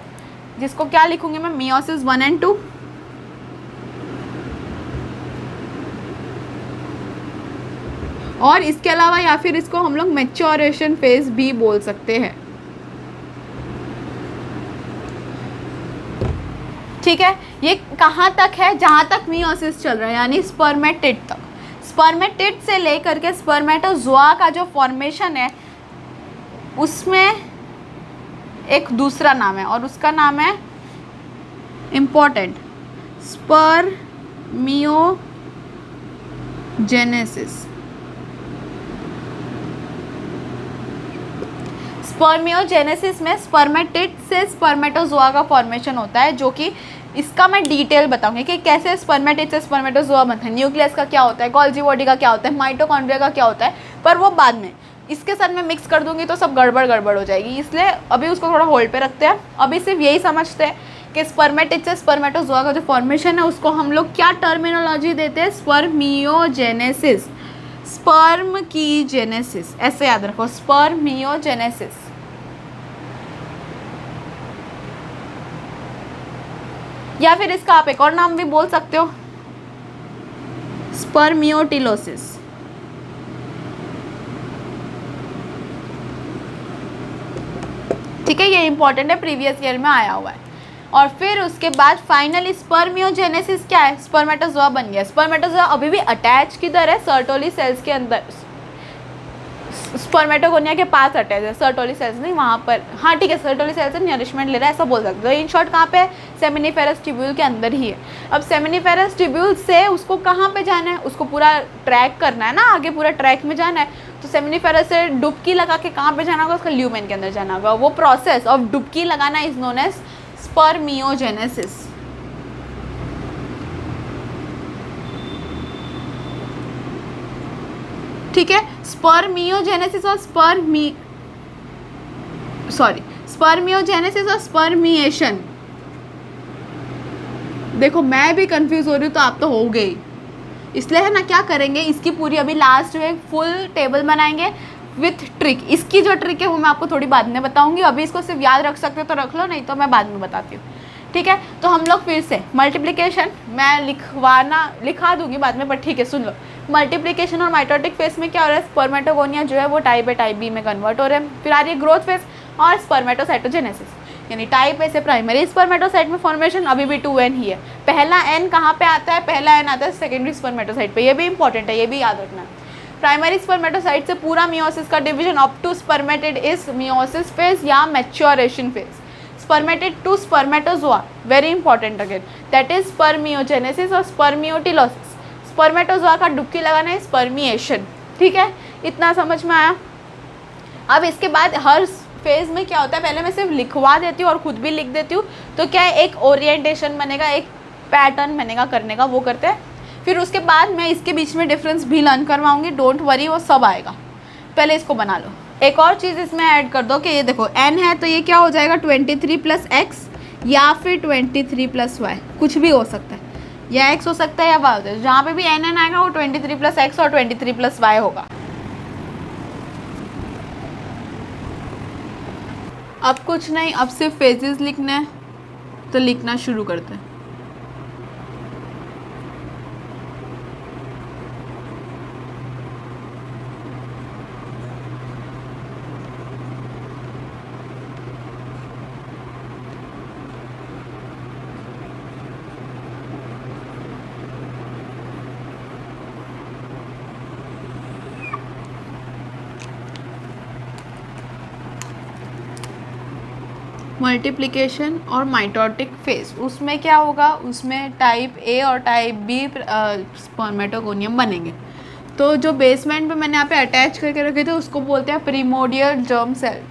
जिसको क्या लिखूंगी मैं? मियोसिस 1 और 2। और इसके अलावा या फिर इसको हम लोग मैच्योरेशन फेज भी बोल सकते हैं। ठीक है, ये कहाँ तक है? जहाँ तक मियोसिस चल रहा है, यानी स्पर्मेटिड तक। स्पर्मेटिड से लेकर के स्पर्मेटोजोआ का जो फॉर्मेशन है उसमें एक दूसरा नाम है, और उसका नाम है इम्पोर्टेंट, स्पर्मियोजेनेसिस। स्पर्मियोजेनेसिस में स्पर्मेटिड से स्पर्मेटोजोआ का फॉर्मेशन होता है, जो कि इसका मैं डिटेल बताऊंगी कि कैसे स्पर्मेटिड से स्पर्मेटोजोआ बनता है, न्यूक्लियस का क्या होता है, गोल्गी बॉडी का क्या होता है, माइटोकॉन्ड्रिया का क्या होता है, पर वो बाद में। इसके साथ मैं मिक्स कर दूंगी तो सब गड़बड़ हो जाएगी, इसलिए अभी उसको थोड़ा होल्ड पे रखते हैं। अभी सिर्फ यही समझते हैं कि स्पर्मेटिड से स्पर्मेटोजोआ का जो फॉर्मेशन है उसको हम लोग क्या टर्मिनोलॉजी देते हैं? स्पर्मियोजेनेसिस, स्पर्म की जेनेसिस, ऐसे याद रखो, स्पर्मियोजेनेसिस। या फिर इसका आप एक और नाम भी बोल सकते हो, स्पर्मियोटिलोसिस। ठीक है, ये इंपॉर्टेंट है, प्रीवियस ईयर में आया हुआ है। और फिर उसके बाद फाइनली स्पर्मियोजेनेसिस क्या है? स्पर्मेटोजोआ बन गया। स्पर्मेटोजोआ अभी भी अटैच किधर है? सर्टोली सेल्स के अंदर, स्पर्मेटोगोनिया के पास अटैच है, सर्टोली सेल्स नहीं वहाँ पर। हाँ ठीक है, सर्टोली सेल्स से नरिशमेंट ले रहा है, ऐसा बोल सकते हो। इन शॉर्ट कहाँ पे? सेमिनिफेरस ट्यूब्यूल के अंदर ही है। अब सेमिनिफेरस ट्यूब्यूल से उसको कहाँ पे जाना है? उसको पूरा ट्रैक करना है ना, आगे पूरा ट्रैक में जाना है। तो सेमिनिफेरस से डुबकी लगा के कहाँ पे जाना होगा? उसका ल्यूमेन के अंदर जाना होगा। वो प्रोसेस ऑफ डुबकी लगाना इज नोन एज स्पर्मियोजेनेसिस। ठीक है, स्पर्मियोजेनेसिस और स्पर्मियोजेनेसिस और स्पर्मिएशन। देखो मैं भी कंफ्यूज हो रही हूँ तो आप तो हो गए, इसलिए है ना क्या करेंगे, इसकी पूरी अभी लास्ट में फुल टेबल बनाएंगे विथ ट्रिक। इसकी जो ट्रिक है वो मैं आपको थोड़ी बाद में बताऊंगी, अभी इसको सिर्फ याद रख सकते हो तो रख लो, नहीं तो मैं बाद में बताती हूँ। ठीक है, तो हम लोग फिर से मल्टीप्लिकेशन मैं लिखा दूंगी बाद में, पर ठीक है सुन लो। मल्टीप्लिकेशन और माइटोटिक फेज में क्या हो रहा है? स्पर्मेटोगोनिया जो है वो टाइप ए टाइप बी में कन्वर्ट हो रहे हैं। फिर आ रही है ग्रोथ फेज और स्पर्मेटोसाइटोजेनेसिस, यानी टाइप ए से प्राइमरी स्पर्मेटोसाइट में फॉर्मेशन अभी भी 2n ही है। पहला n कहाँ पे आता है? पहला n आता है सेकेंडरी स्पर्मेटोसाइट पे, ये भी इंपॉर्टेंट है, ये भी याद रखना। प्राइमरी स्पर्मेटोसाइट से पूरा मियोसिस का division up to spermatid is meiosis phase या maturation phase. Spermatid to spermatozoa, very important again, that is spermiogenesis और स्पर्मियोटिलोसिस। स्पर्मेटोजोआ का डुबकी लगाना है स्पर्मिएशन। ठीक है, इतना समझ में आया? अब इसके बाद हर फेज में क्या होता है, पहले मैं सिर्फ लिखवा देती हूँ और खुद भी लिख देती हूँ, तो क्या है एक ओरिएंटेशन बनेगा, एक पैटर्न बनेगा करने का, वो करते हैं। फिर उसके बाद मैं इसके बीच में डिफरेंस भी लर्न करवाऊंगी, डोंट वरी, वो सब आएगा। पहले इसको बना लो। एक और चीज़ इसमें ऐड कर दो कि ये देखो n है तो ये क्या हो जाएगा 23 + x, या फिर 23 प्लस वाई, कुछ भी हो सकता है, या x हो सकता है या y होता है। जहाँ पे भी एन एन आएगा वो 23 प्लस एक्स और 23 प्लस वाई होगा। अब कुछ नहीं, अब सिर्फ फेजेस लिखना है, तो लिखना शुरू करते हैं। मल्टीप्लिकेशन और माइटोटिक फेज, उसमें क्या होगा, उसमें टाइप ए और टाइप बी स्पर्मेटोगोनियम बनेंगे। तो जो बेसमेंट पे मैंने यहाँ पे अटैच करके रखे थे उसको बोलते हैं प्रीमोडियल जर्म सेल,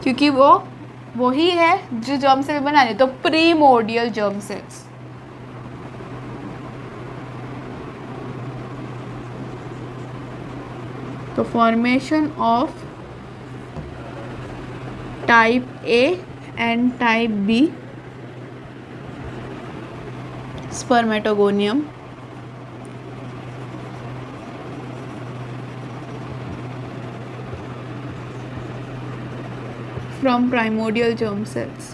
क्योंकि वो ही है जो जर्म सेल बना रहे, तो प्रीमोडियल जर्म सेल्स। तो formation of type A and type B spermatogonium from primordial germ cells.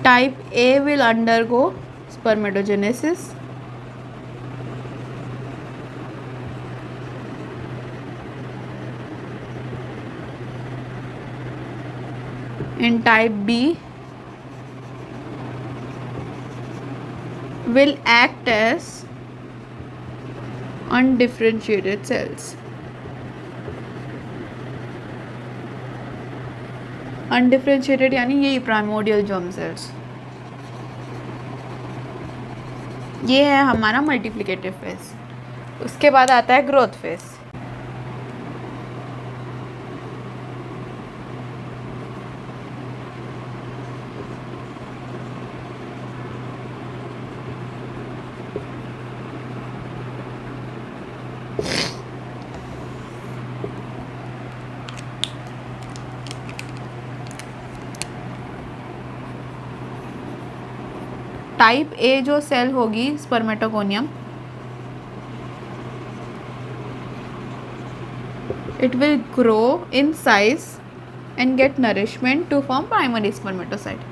Type A will undergo spermatogenesis. And type B will act as undifferentiated cells. Undifferentiated यानी यही primordial germ cells. ये है हमारा multiplicative phase. उसके बाद आता है growth phase. Type A जो सेल होगी spermatogonium, it will grow in size and get nourishment to form primary spermatocyte.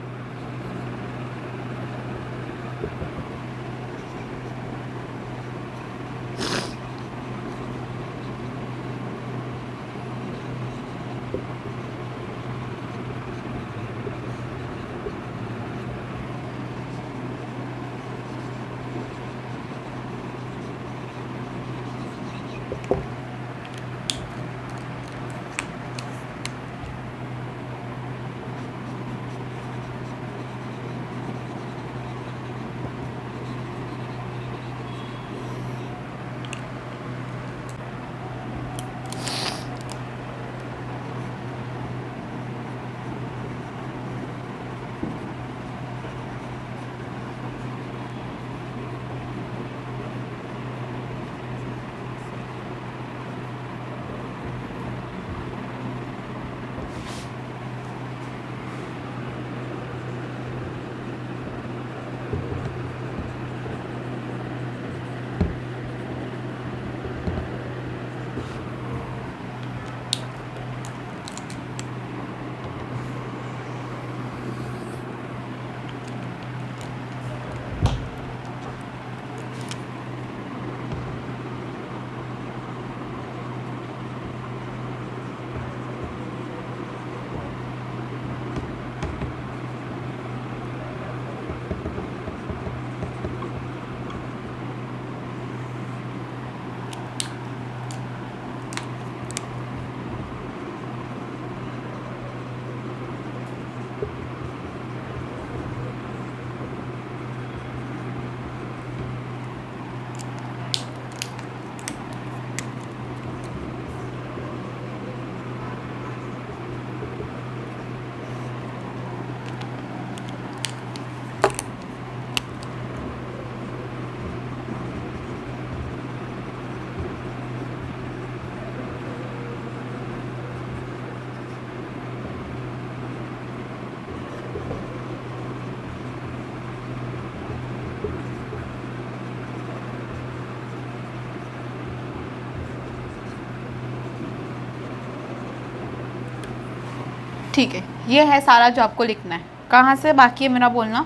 ठीक है, ये है सारा जो आपको लिखना है। कहाँ से बाकी है मेरा बोलना?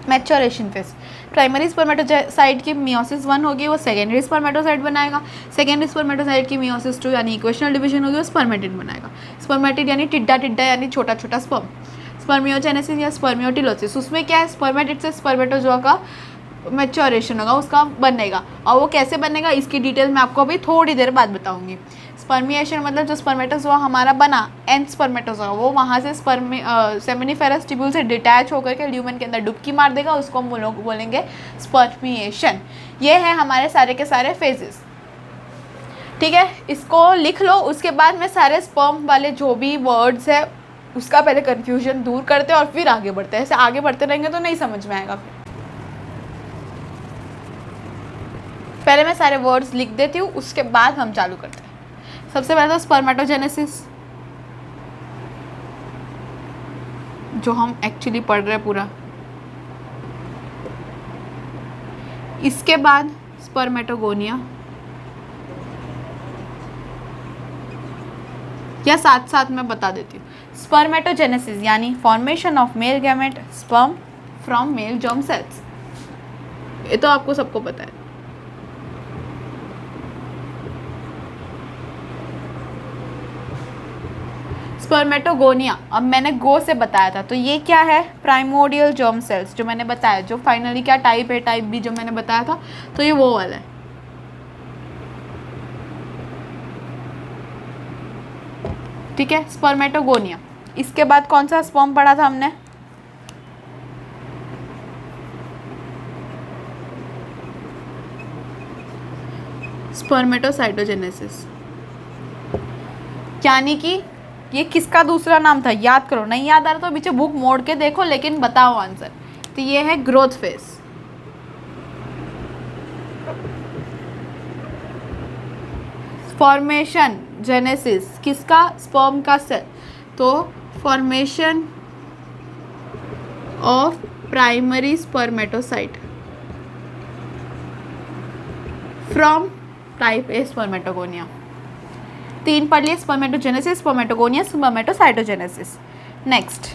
मैच्योरेशन फेज, प्राइमरी स्पर्मेटोसाइट की मियोसिस 1 होगी, वो सेकेंडरी स्पर्मेटोसाइट बनाएगा। सेकेंडरी स्पर्मेटोसाइट की मियोसिस 2 यानी इक्वेशनल डिवीजन होगी, वो स्पर्मेटिड बनाएगा। स्पर्मेटिड यानी टिड्डा टिड्डा यानी छोटा छोटा स्पर्म। स्पर्मियोजेनेसिस या स्पर्मियोटिलोसिस, उसमें क्या है, स्पर्मेटिड से स्पर्मेटोजोआ का मैच्योरेशन होगा, उसका बनेगा। और वो कैसे बनेगा इसकी डिटेल मैं आपको अभी थोड़ी देर बाद बताऊंगी। स्पर्मिएशन मतलब जो स्पर्मेटोजोआ हमारा बना, एंड स्पर्मेटोजोआ, वो वहाँ से सेमिनिफेरस ट्यूब्यूल से डिटैच होकर के ल्यूमेन के अंदर डुबकी मार देगा, उसको हम लोग बोलेंगे स्पर्मिएशन। ये है हमारे सारे के सारे फेजेस। ठीक है, इसको लिख लो। उसके बाद में सारे स्पर्म वाले जो भी वर्ड्स है उसका पहले कन्फ्यूजन दूर करते हैं और फिर आगे बढ़ते हैं। ऐसे आगे बढ़ते रहेंगे तो नहीं समझ में आएगा। पहले मैं सारे वर्ड्स लिख देती हूँ, उसके बाद हम चालू करते हैं। सबसे पहले तो स्पर्मेटोजेनेसिस, जो हम एक्चुअली पढ़ रहे हैं पूरा। इसके बाद स्पर्मेटोगोनिया, या साथ साथ मैं बता देती हूँ। स्पर्मेटोजेनेसिस यानी formation of male gamete sperm from male germ cells, ये तो आपको सबको पता है। स्पर्मेटोगोनिया, अब मैंने गो से बताया था, तो ये क्या है, प्राइमोडियल जर्म सेल्स जो मैंने बताया, जो फाइनली क्या टाइप है, टाइप बी जो मैंने बताया था, तो ये वो वाला है। ठीक है, स्पर्मेटोगोनिया। इसके बाद कौन सा स्पर्म पढ़ा था हमने, स्पर्मेटोसाइटोजेनेसिस, यानी कि ये किसका दूसरा नाम था, याद करो। नहीं याद आ रहा तो पीछे बुक मोड़ के देखो, लेकिन बताओ आंसर। तो ये है ग्रोथ फेज। फॉर्मेशन जेनेसिस किसका, स्पर्म का सेल, तो formation of primary spermatocyte from type A spermatogonia. 3 पढ़ लिए, spermatogenesis, spermatogonia, spermatocytogenesis. Next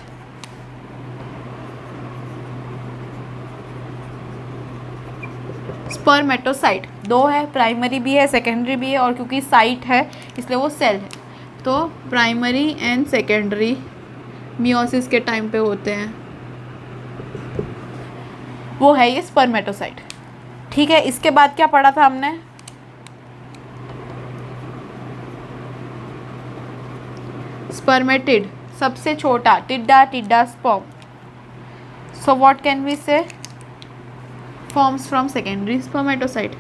spermatocyte, 2 है, प्राइमरी भी है सेकेंडरी भी है, और क्योंकि साइट है इसलिए वो सेल है, तो प्राइमरी एंड सेकेंडरी मियोसिस के टाइम पे होते हैं, वो है ये स्पर्मेटोसाइट। ठीक है, इसके बाद क्या पढ़ा था हमने, स्पर्मेटिड, सबसे छोटा, टिड्डा टिड्डा sperm. So what can we say, forms from secondary spermatocyte.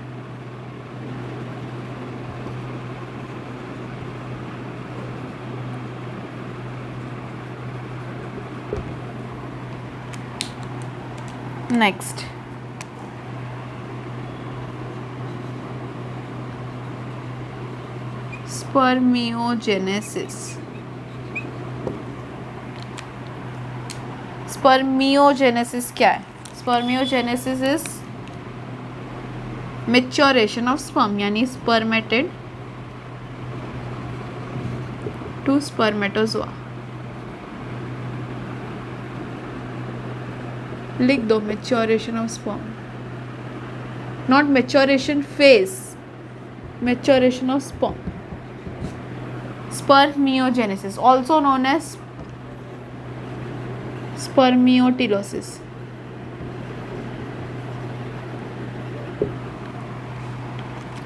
Next, spermiogenesis. Spermiogenesis क्या है, spermiogenesis is maturation of sperm, यानी spermatid to spermatozoa। लिख दो maturation of sperm, not maturation phase, maturation of sperm। Spermiogenesis also known as spermiotilosis।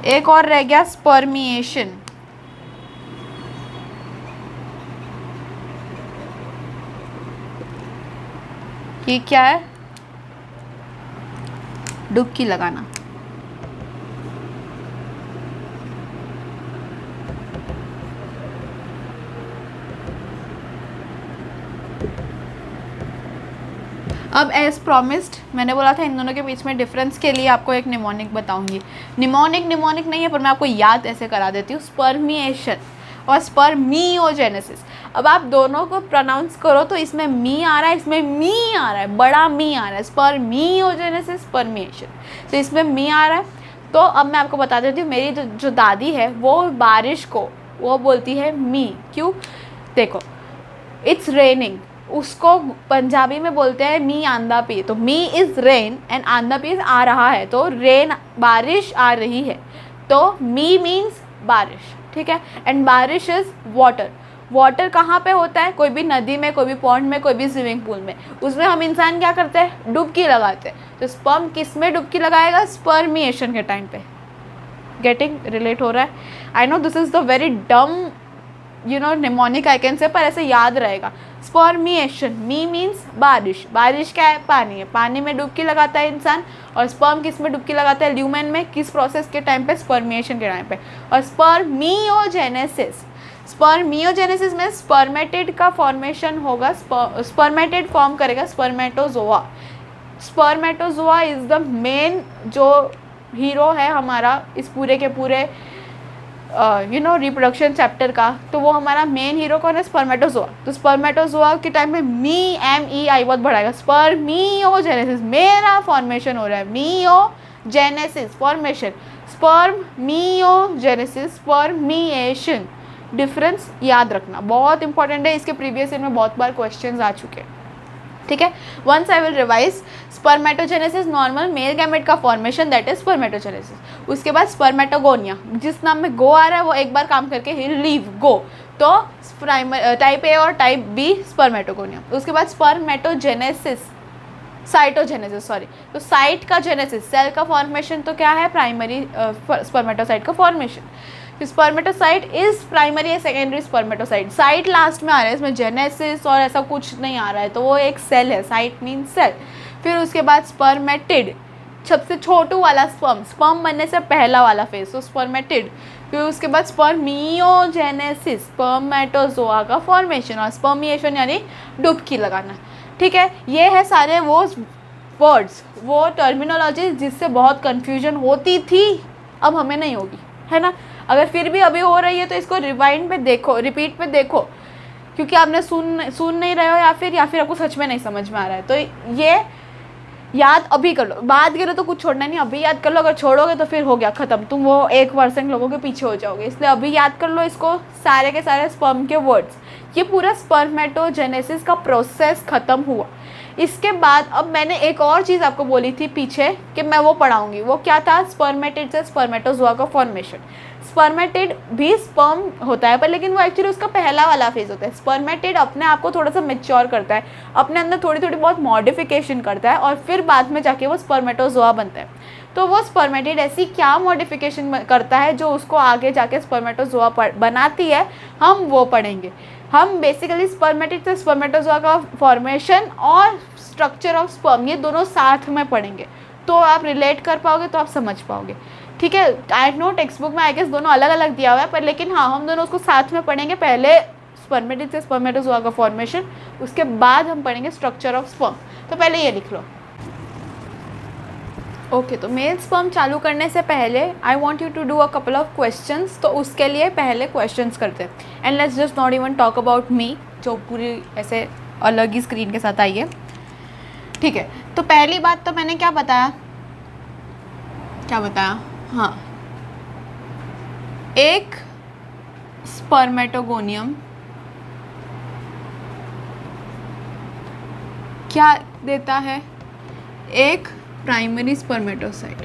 एक और रह गया spermiation. ये क्या है, डुबकी लगाना। अब एज प्रॉमिस्ड मैंने बोला था इन दोनों के बीच में डिफरेंस के लिए आपको एक निमोनिक बताऊंगी। निमोनिक नहीं है, पर मैं आपको याद ऐसे करा देती हूँ, स्पर्मिएशन और स्पर्मियोजेनेसिस। अब आप दोनों को प्रोनाउंस करो तो इसमें मी आ रहा है, इसमें मी आ रहा है, बड़ा मी आ रहा है, स्पर्मियोजेनेसिस, स्पर्मिएशन, तो इसमें मी आ रहा है। तो अब मैं आपको बता देती हूँ, मेरी जो दादी है वो बारिश को वो बोलती है मी। क्यों, देखो इट्स रेनिंग, उसको पंजाबी में बोलते हैं मी आंदा पी। तो मी इज़ रेन एंड आंदा पी आ रहा है, तो रेन बारिश आ रही है, तो मी मीन्स बारिश, ठीक है। एंड बारिश इज़ वाटर। वाटर कहाँ पे होता है? कोई भी नदी में, कोई भी पॉन्ड में, कोई भी स्विमिंग पूल में। उसमें हम इंसान क्या करते हैं? डुबकी लगाते हैं। तो स्पर्म किस में डुबकी लगाएगा? स्पर्मिएशन के टाइम पे। गेटिंग रिलेट हो रहा है? I know this is the very डम निमोनिक आई कैन से, पर ऐसे याद रहेगा। स्पर्मिएशन, मी मीन्स बारिश। बारिश क्या है? पानी है। पानी में डुबकी लगाता है इंसान। और स्पर्म किस में डुबकी लगाता है? ल्यूमेन में। किस प्रोसेस के टाइम पे? स्पर्मिएशन के टाइम पे। और स्पर्मियोजेनेसिस, स्पर्मियोजेनेसिस में स्पर्मेटिड का फॉर्मेशन होगा। स्पर्मेटिड फॉर्म करेगा spermatozoa. Spermatozoa is the main जो हीरो है हमारा इस पूरे के पूरे रिप्रोडक्शन चैप्टर का। तो वो हमारा मेन हीरो कौन है? स्पर्मेटोजोआ। तो स्पर्मेटोजोआ के टाइम में MEI बहुत बढ़ाएगा। स्पर्मियोजेनेसिस, मेरा फॉर्मेशन हो रहा है। मियोजेनेसिस फॉर्मेशन, स्पर्मियोजेनेसिस स्पर्मिएशन। डिफरेंस याद रखना बहुत इंपॉर्टेंट है, इसके प्रीवियस ईयर में बहुत बार क्वेश्चंस आ चुके हैं, ठीक है। Once I will revise, spermatogenesis normal male gamete का फॉर्मेशन, दैट इज स्पर्मेटोजेनेसिस। उसके बाद स्पर्मेटोगोनिया, जिस नाम में गो आ रहा है वो एक बार काम करके ही लीव गो, तो टाइप ए और टाइप बी स्पर्मेटोगोनिया। उसके बाद स्पर्मेटोजेनेसिस, साइटोजेनेसिस सॉरी, तो साइट का जेनेसिस, सेल का फॉर्मेशन, तो क्या है? प्राइमरी स्पर्मेटोसाइट का फॉर्मेशन। स्पर्मेटोसाइट इज प्राइमरी या सेकेंडरी स्पर्मेटोसाइट। साइट लास्ट में आ रहा है, इसमें जेनेसिस और ऐसा कुछ नहीं आ रहा है, तो वो एक सेल है। Cyte mean cell. फिर उसके बाद स्पर्मेटिड, सबसे छोटू वाला स्पर्म, स्पर्म बनने से पहला वाला फेज, तो स्पर्मेटिड। फिर उसके बाद स्पर्मियोजेनेसिस, स्पर्मेटोजोआ का फॉर्मेशन, और स्पर्मिएशन यानी डुबकी लगाना, ठीक है। ये है सारे वो वर्ड्स, वो टर्मिनोलॉजी जिससे बहुत कन्फ्यूजन होती थी, अब हमें नहीं होगी, है ना। अगर फिर भी अभी हो रही है तो इसको रिवाइंड पे देखो, रिपीट पे देखो, क्योंकि आपने सुन नहीं रहे हो, या फिर आपको सच में नहीं समझ में आ रहा है। तो ये याद अभी कर लो, बाद के लिए तो कुछ छोड़ना नहीं, अभी याद कर लो। अगर छोड़ोगे तो फिर हो गया ख़त्म, तुम वो 1% लोगों के पीछे हो जाओगे। इसलिए अभी याद कर लो इसको, सारे के सारे स्पर्म के वर्ड्स। ये पूरा स्पर्मेटोजेनेसिस का प्रोसेस ख़त्म हुआ। इसके बाद अब मैंने एक और चीज़ आपको बोली थी पीछे कि मैं वो पढ़ाऊँगी, वो क्या था? स्पर्मेटिड से स्पर्मेटोजोआ का फॉर्मेशन। स्पर्मेटिड भी स्पर्म होता है, पर लेकिन वो एक्चुअली उसका पहला वाला फेज होता है। स्पर्मेटिड अपने आप को थोड़ा सा मैच्योर करता है, अपने अंदर थोड़ी थोड़ी बहुत मॉडिफिकेशन करता है, और फिर बाद में जाके वो स्पर्मेटोजोआ बनता है। तो वो स्पर्मेटिड ऐसी क्या मॉडिफिकेशन करता है जो उसको आगे जाके स्पर्मेटोजोआ बनाती है, हम वो पढ़ेंगे। हम बेसिकली स्पर्मेटिड से स्पर्मेटोजोआ का फॉर्मेशन और स्ट्रक्चर ऑफ स्पर्म, ये दोनों साथ में पढ़ेंगे, तो आप रिलेट कर पाओगे, तो आप समझ पाओगे, ठीक है। आई नो टेक्स्ट बुक में आई गेस दोनों अलग अलग दिया हुआ है, पर लेकिन हाँ, हम दोनों उसको साथ में पढ़ेंगे। पहले स्पर्मेटिड से स्पर्मेटोजोआ का फॉर्मेशन, उसके बाद हम पढ़ेंगे स्ट्रक्चर ऑफ स्पर्म। तो पहले ये लिख लो, ओके। तो मेल स्पर्म चालू करने से पहले I want you to do a couple of questions, तो उसके लिए पहले क्वेश्चंस करते हैं। And let's just not even talk about me, जो पूरी ऐसे अलग ही स्क्रीन के साथ आई है, ठीक है। तो पहली बात तो मैंने क्या बताया, हाँ, एक स्पर्मेटोगोनियम क्या देता है? एक प्राइमरी स्पर्मेटोसाइट।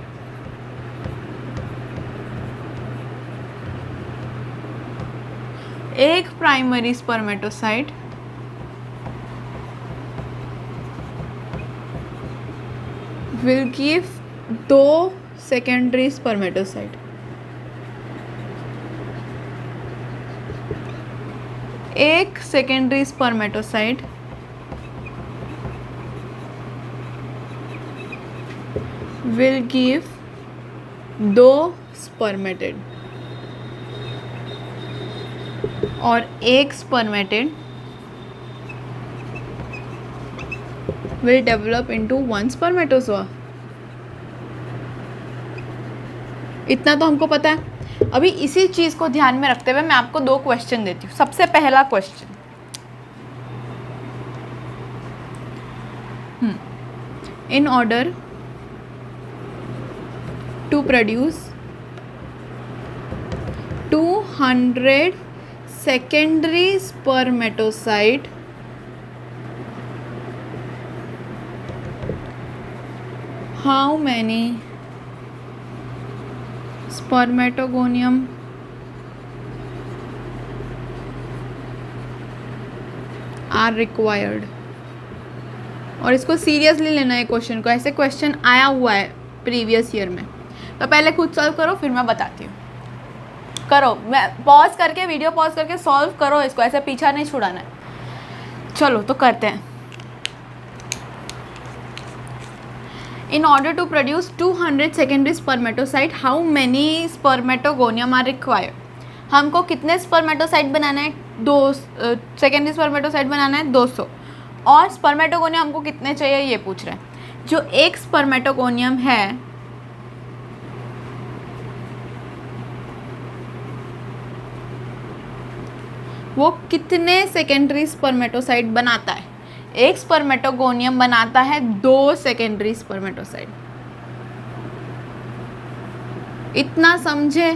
एक primary spermatocyte will give 2 secondary spermatocyte। एक secondary spermatocyte will give 2 spermatid, और एक spermatid will develop into 1 spermatozoa। इतना तो हमको पता है। अभी इसी चीज़ को ध्यान में रखते हुए मैं आपको 2 क्वेश्चन देती हूँ। सबसे पहला question, in order to produce 200 secondary spermatocyte how many spermatogonium are required. और इसको सीरियसली लेना है क्वेश्चन को, ऐसे क्वेश्चन आया हुआ है प्रीवियस ईयर में। तो पहले खुद सॉल्व करो, फिर मैं बताती हूँ। करो, मैं पॉज करके, वीडियो पॉज करके सॉल्व करो इसको, ऐसे पीछा नहीं छुड़ाना है। चलो तो करते हैं। In order to produce 200 secondary spermatocyte, how many spermatogonium are required? हमको कितने स्पर्मेटोसाइट बनाना है? 2 सेकेंडरी स्पर्मेटोसाइट बनाना है 200। और स्पर्मेटोगोनियम हमको कितने चाहिए ये पूछ रहे हैं। जो एक स्पर्मेटोगोनियम है वो कितने सेकेंडरी स्पर्मेटोसाइट बनाता है? एक स्पर्मेटोगोनियम बनाता है 2 सेकेंडरी स्पर्मेटोसाइट। इतना समझे?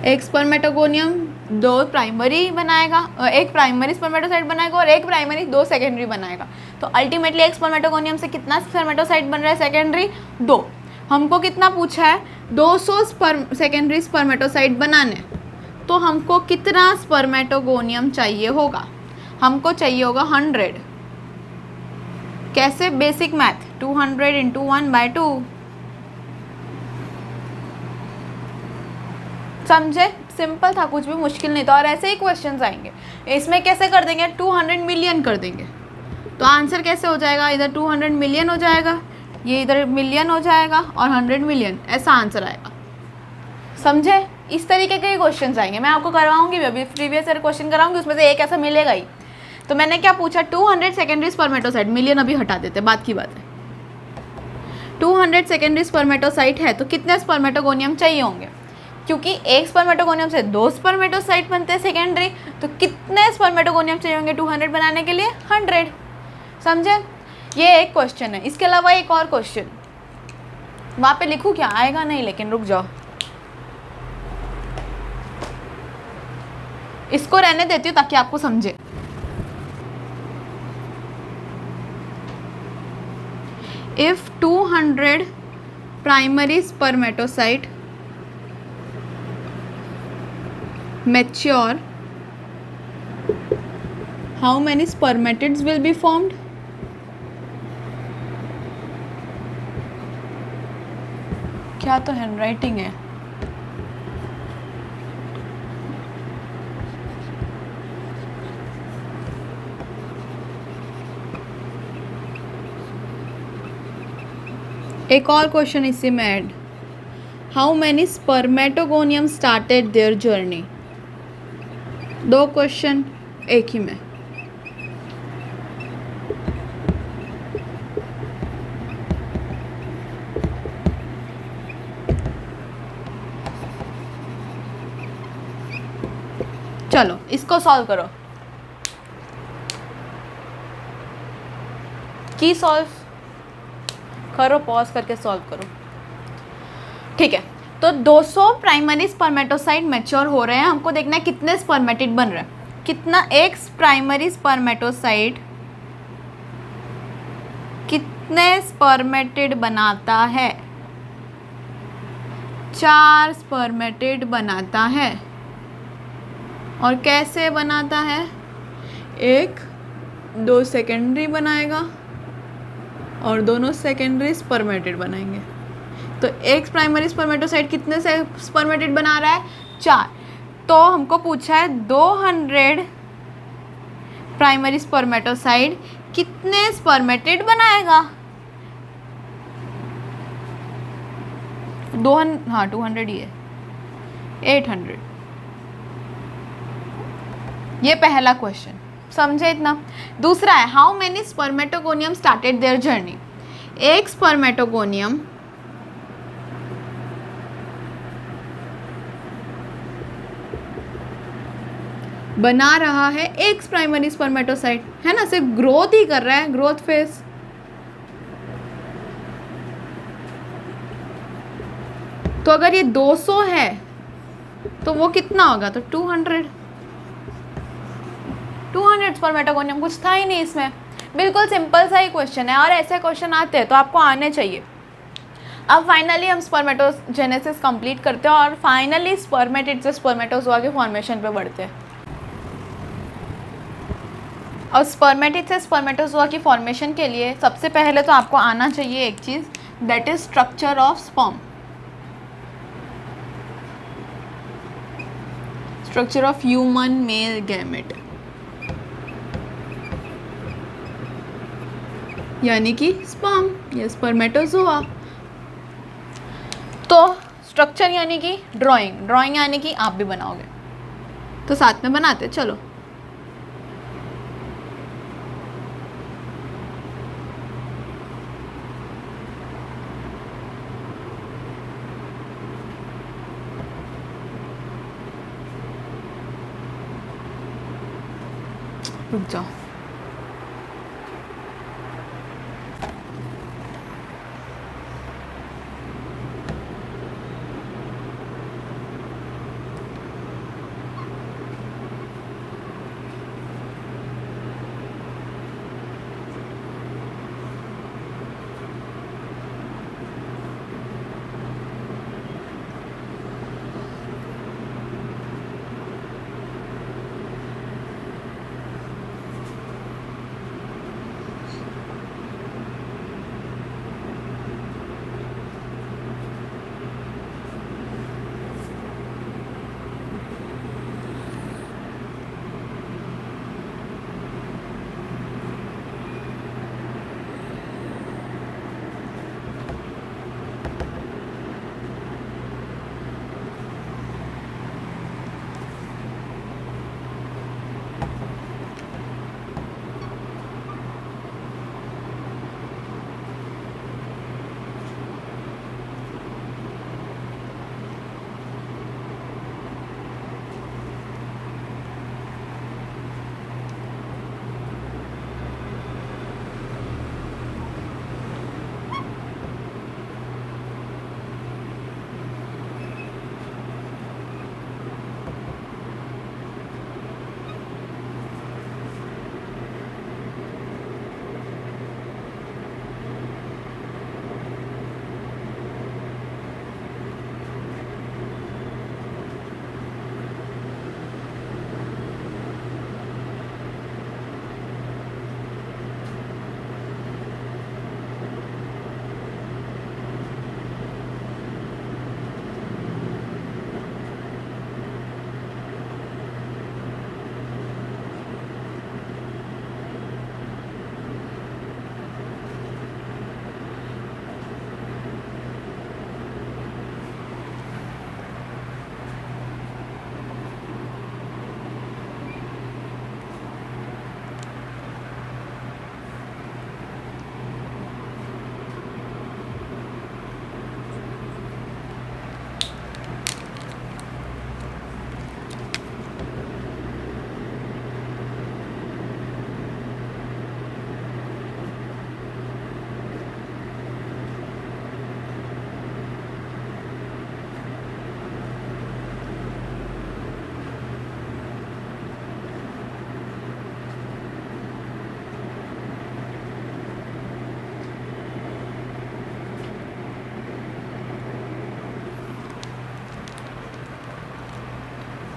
एक स्पर्मेटोगोनियम 2 प्राइमरी बनाएगा, एक प्राइमरी स्पर्मेटोसाइट बनाएगा और एक प्राइमरी 2 सेकेंडरी बनाएगा। तो अल्टीमेटली एक स्पर्मेटोगोनियम से कितना स्पर्मेटोसाइट बन रहा है सेकेंडरी? 2। हमको कितना पूछा है? 200 सेकेंडरी स्पर्मेटोसाइट बनाने। तो हमको कितना स्पर्मेटोगोनियम चाहिए होगा? हमको चाहिए होगा 100। कैसे? Basic math, 200 into 1/2। समझे? सिंपल था, कुछ भी मुश्किल नहीं था। और ऐसे ही क्वेश्चंस आएंगे। इसमें कैसे कर देंगे? 200 मिलियन कर देंगे। तो आंसर कैसे हो जाएगा? इधर 200 मिलियन हो जाएगा, ये इधर मिलियन हो जाएगा और 100 मिलियन, ऐसा आंसर आएगा। समझे? इस तरीके के क्वेश्चंस आएंगे। मैं आपको करवाऊंगी, अभी प्रीवियस ईयर क्वेश्चन कराऊंगी, उसमें से एक ऐसा मिलेगा ही। तो मैंने क्या पूछा? 200 सेकेंडरी स्पर्मेटोसाइट, मिलियन अभी हटा देते, बात की बात है। 200 सेकेंडरी स्पर्मेटोसाइट है तो कितने स्पर्मेटोगोनियम चाहिए होंगे? क्योंकि एक स्पर्मेटोगोनियम से 2 स्पर्मेटोसाइट बनते हैं सेकेंडरी, तो कितने स्पर्मेटोगोनियम चाहिए होंगे 200 बनाने के लिए? 100। समझे? ये एक क्वेश्चन है। इसके अलावा एक और क्वेश्चन वहाँ पे लिखूँ क्या? आएगा नहीं, लेकिन रुक जाओ, इसको रहने देती हूँ ताकि आपको समझे। If 200 primary spermatocyte mature, how many spermatids will be formed? क्या तो हैंडराइटिंग है। एक और क्वेश्चन इसी में add. How many spermatogonium started their journey? 2 question एक ही में। चलो इसको सॉल्व करो। की सॉल्व करो, पॉज करके सॉल्व करो। ठीक है, तो 200 प्राइमरी स्पर्मेटोसाइट मैच्योर हो रहे हैं। हमको देखना है कितने स्पर्मेटिड बन रहे हैं। कितना? एक प्राइमरी स्पर्मेटोसाइट कितने स्पर्मेटिड बनाता है? 4 स्पर्मेटिड बनाता है। और कैसे बनाता है? 2 सेकेंडरी बनाएगा और दोनों सेकेंडरी स्पर्मेटिड बनाएंगे। तो एक प्राइमरी स्पर्मेटोसाइट कितने से स्पर्मेटिड बना रहा है? 4। तो हमको पूछा है 200 प्राइमरी स्पर्मेटोसाइट कितने स्पर्मेटिड बनाएगा? 200 ही है, 800। ये पहला क्वेश्चन, समझे इतना? दूसरा है how many spermatogonium started their journey. एक स्पर्मेटोगोनियम बना रहा है एक प्राइमरी स्पर्मेटोसाइट, है ना, सिर्फ ग्रोथ ही कर रहा है, ग्रोथ फेज। तो अगर ये 200 है तो वो कितना होगा? तो 200 स्पर्मेटोगोनियम, कुछ था ही नहीं इसमें। बिल्कुल सिंपल सा ही क्वेश्चन है और ऐसे क्वेश्चन आते हैं तो आपको आने चाहिए। अब फाइनली हम स्पर्मेटोजेनेसिस कंप्लीट करते हैं और फाइनली स्पर्मेटिड से स्पर्मेटोजोआ के फॉर्मेशन पे बढ़ते हैं। और स्पर्मेटिड से स्पर्मेटोजोआ की फॉर्मेशन के लिए सबसे पहले तो आपको आना चाहिए एक चीज़, that is structure of sperm. Structure of human male gamete, यानी कि स्पर्म या स्पर्मेटोजोआ। तो स्ट्रक्चर यानी कि ड्राइंग यानी कि आप भी बनाओगे, तो साथ में बनाते चलो। रुक जाओ,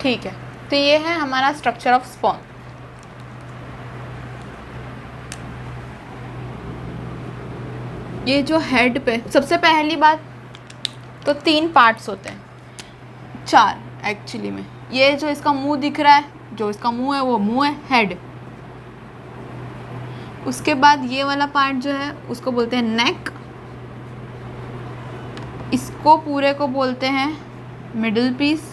ठीक है। तो ये है हमारा स्ट्रक्चर ऑफ स्पर्म। ये जो हेड पे सबसे पहली बात तो 3 पार्ट्स होते हैं, 4 एक्चुअली में। ये जो इसका मुंह दिख रहा है, जो इसका मुंह है वो मुंह है, हेड। उसके बाद ये वाला पार्ट जो है उसको बोलते हैं नेक। इसको पूरे को बोलते हैं मिडिल पीस।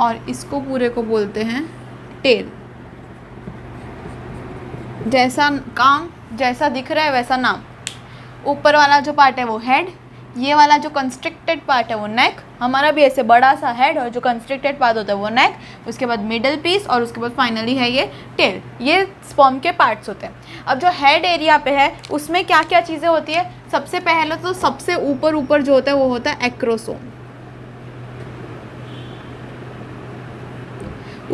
और इसको पूरे को बोलते हैं टेल। जैसा काम जैसा दिख रहा है वैसा नाम। ऊपर वाला जो पार्ट है वो हेड, ये वाला जो कंस्ट्रिक्टेड पार्ट है वो नेक। हमारा भी ऐसे बड़ा सा हेड और जो कंस्ट्रिक्टेड पार्ट होता है वो नेक। उसके बाद मिडिल पीस और उसके बाद फाइनली है ये टेल। ये स्पर्म के पार्ट्स होते हैं। अब जो हेड एरिया पे है उसमें क्या क्या चीज़ें होती है, सबसे पहले तो सबसे ऊपर जो होता है वो होता है एक्रोसोम।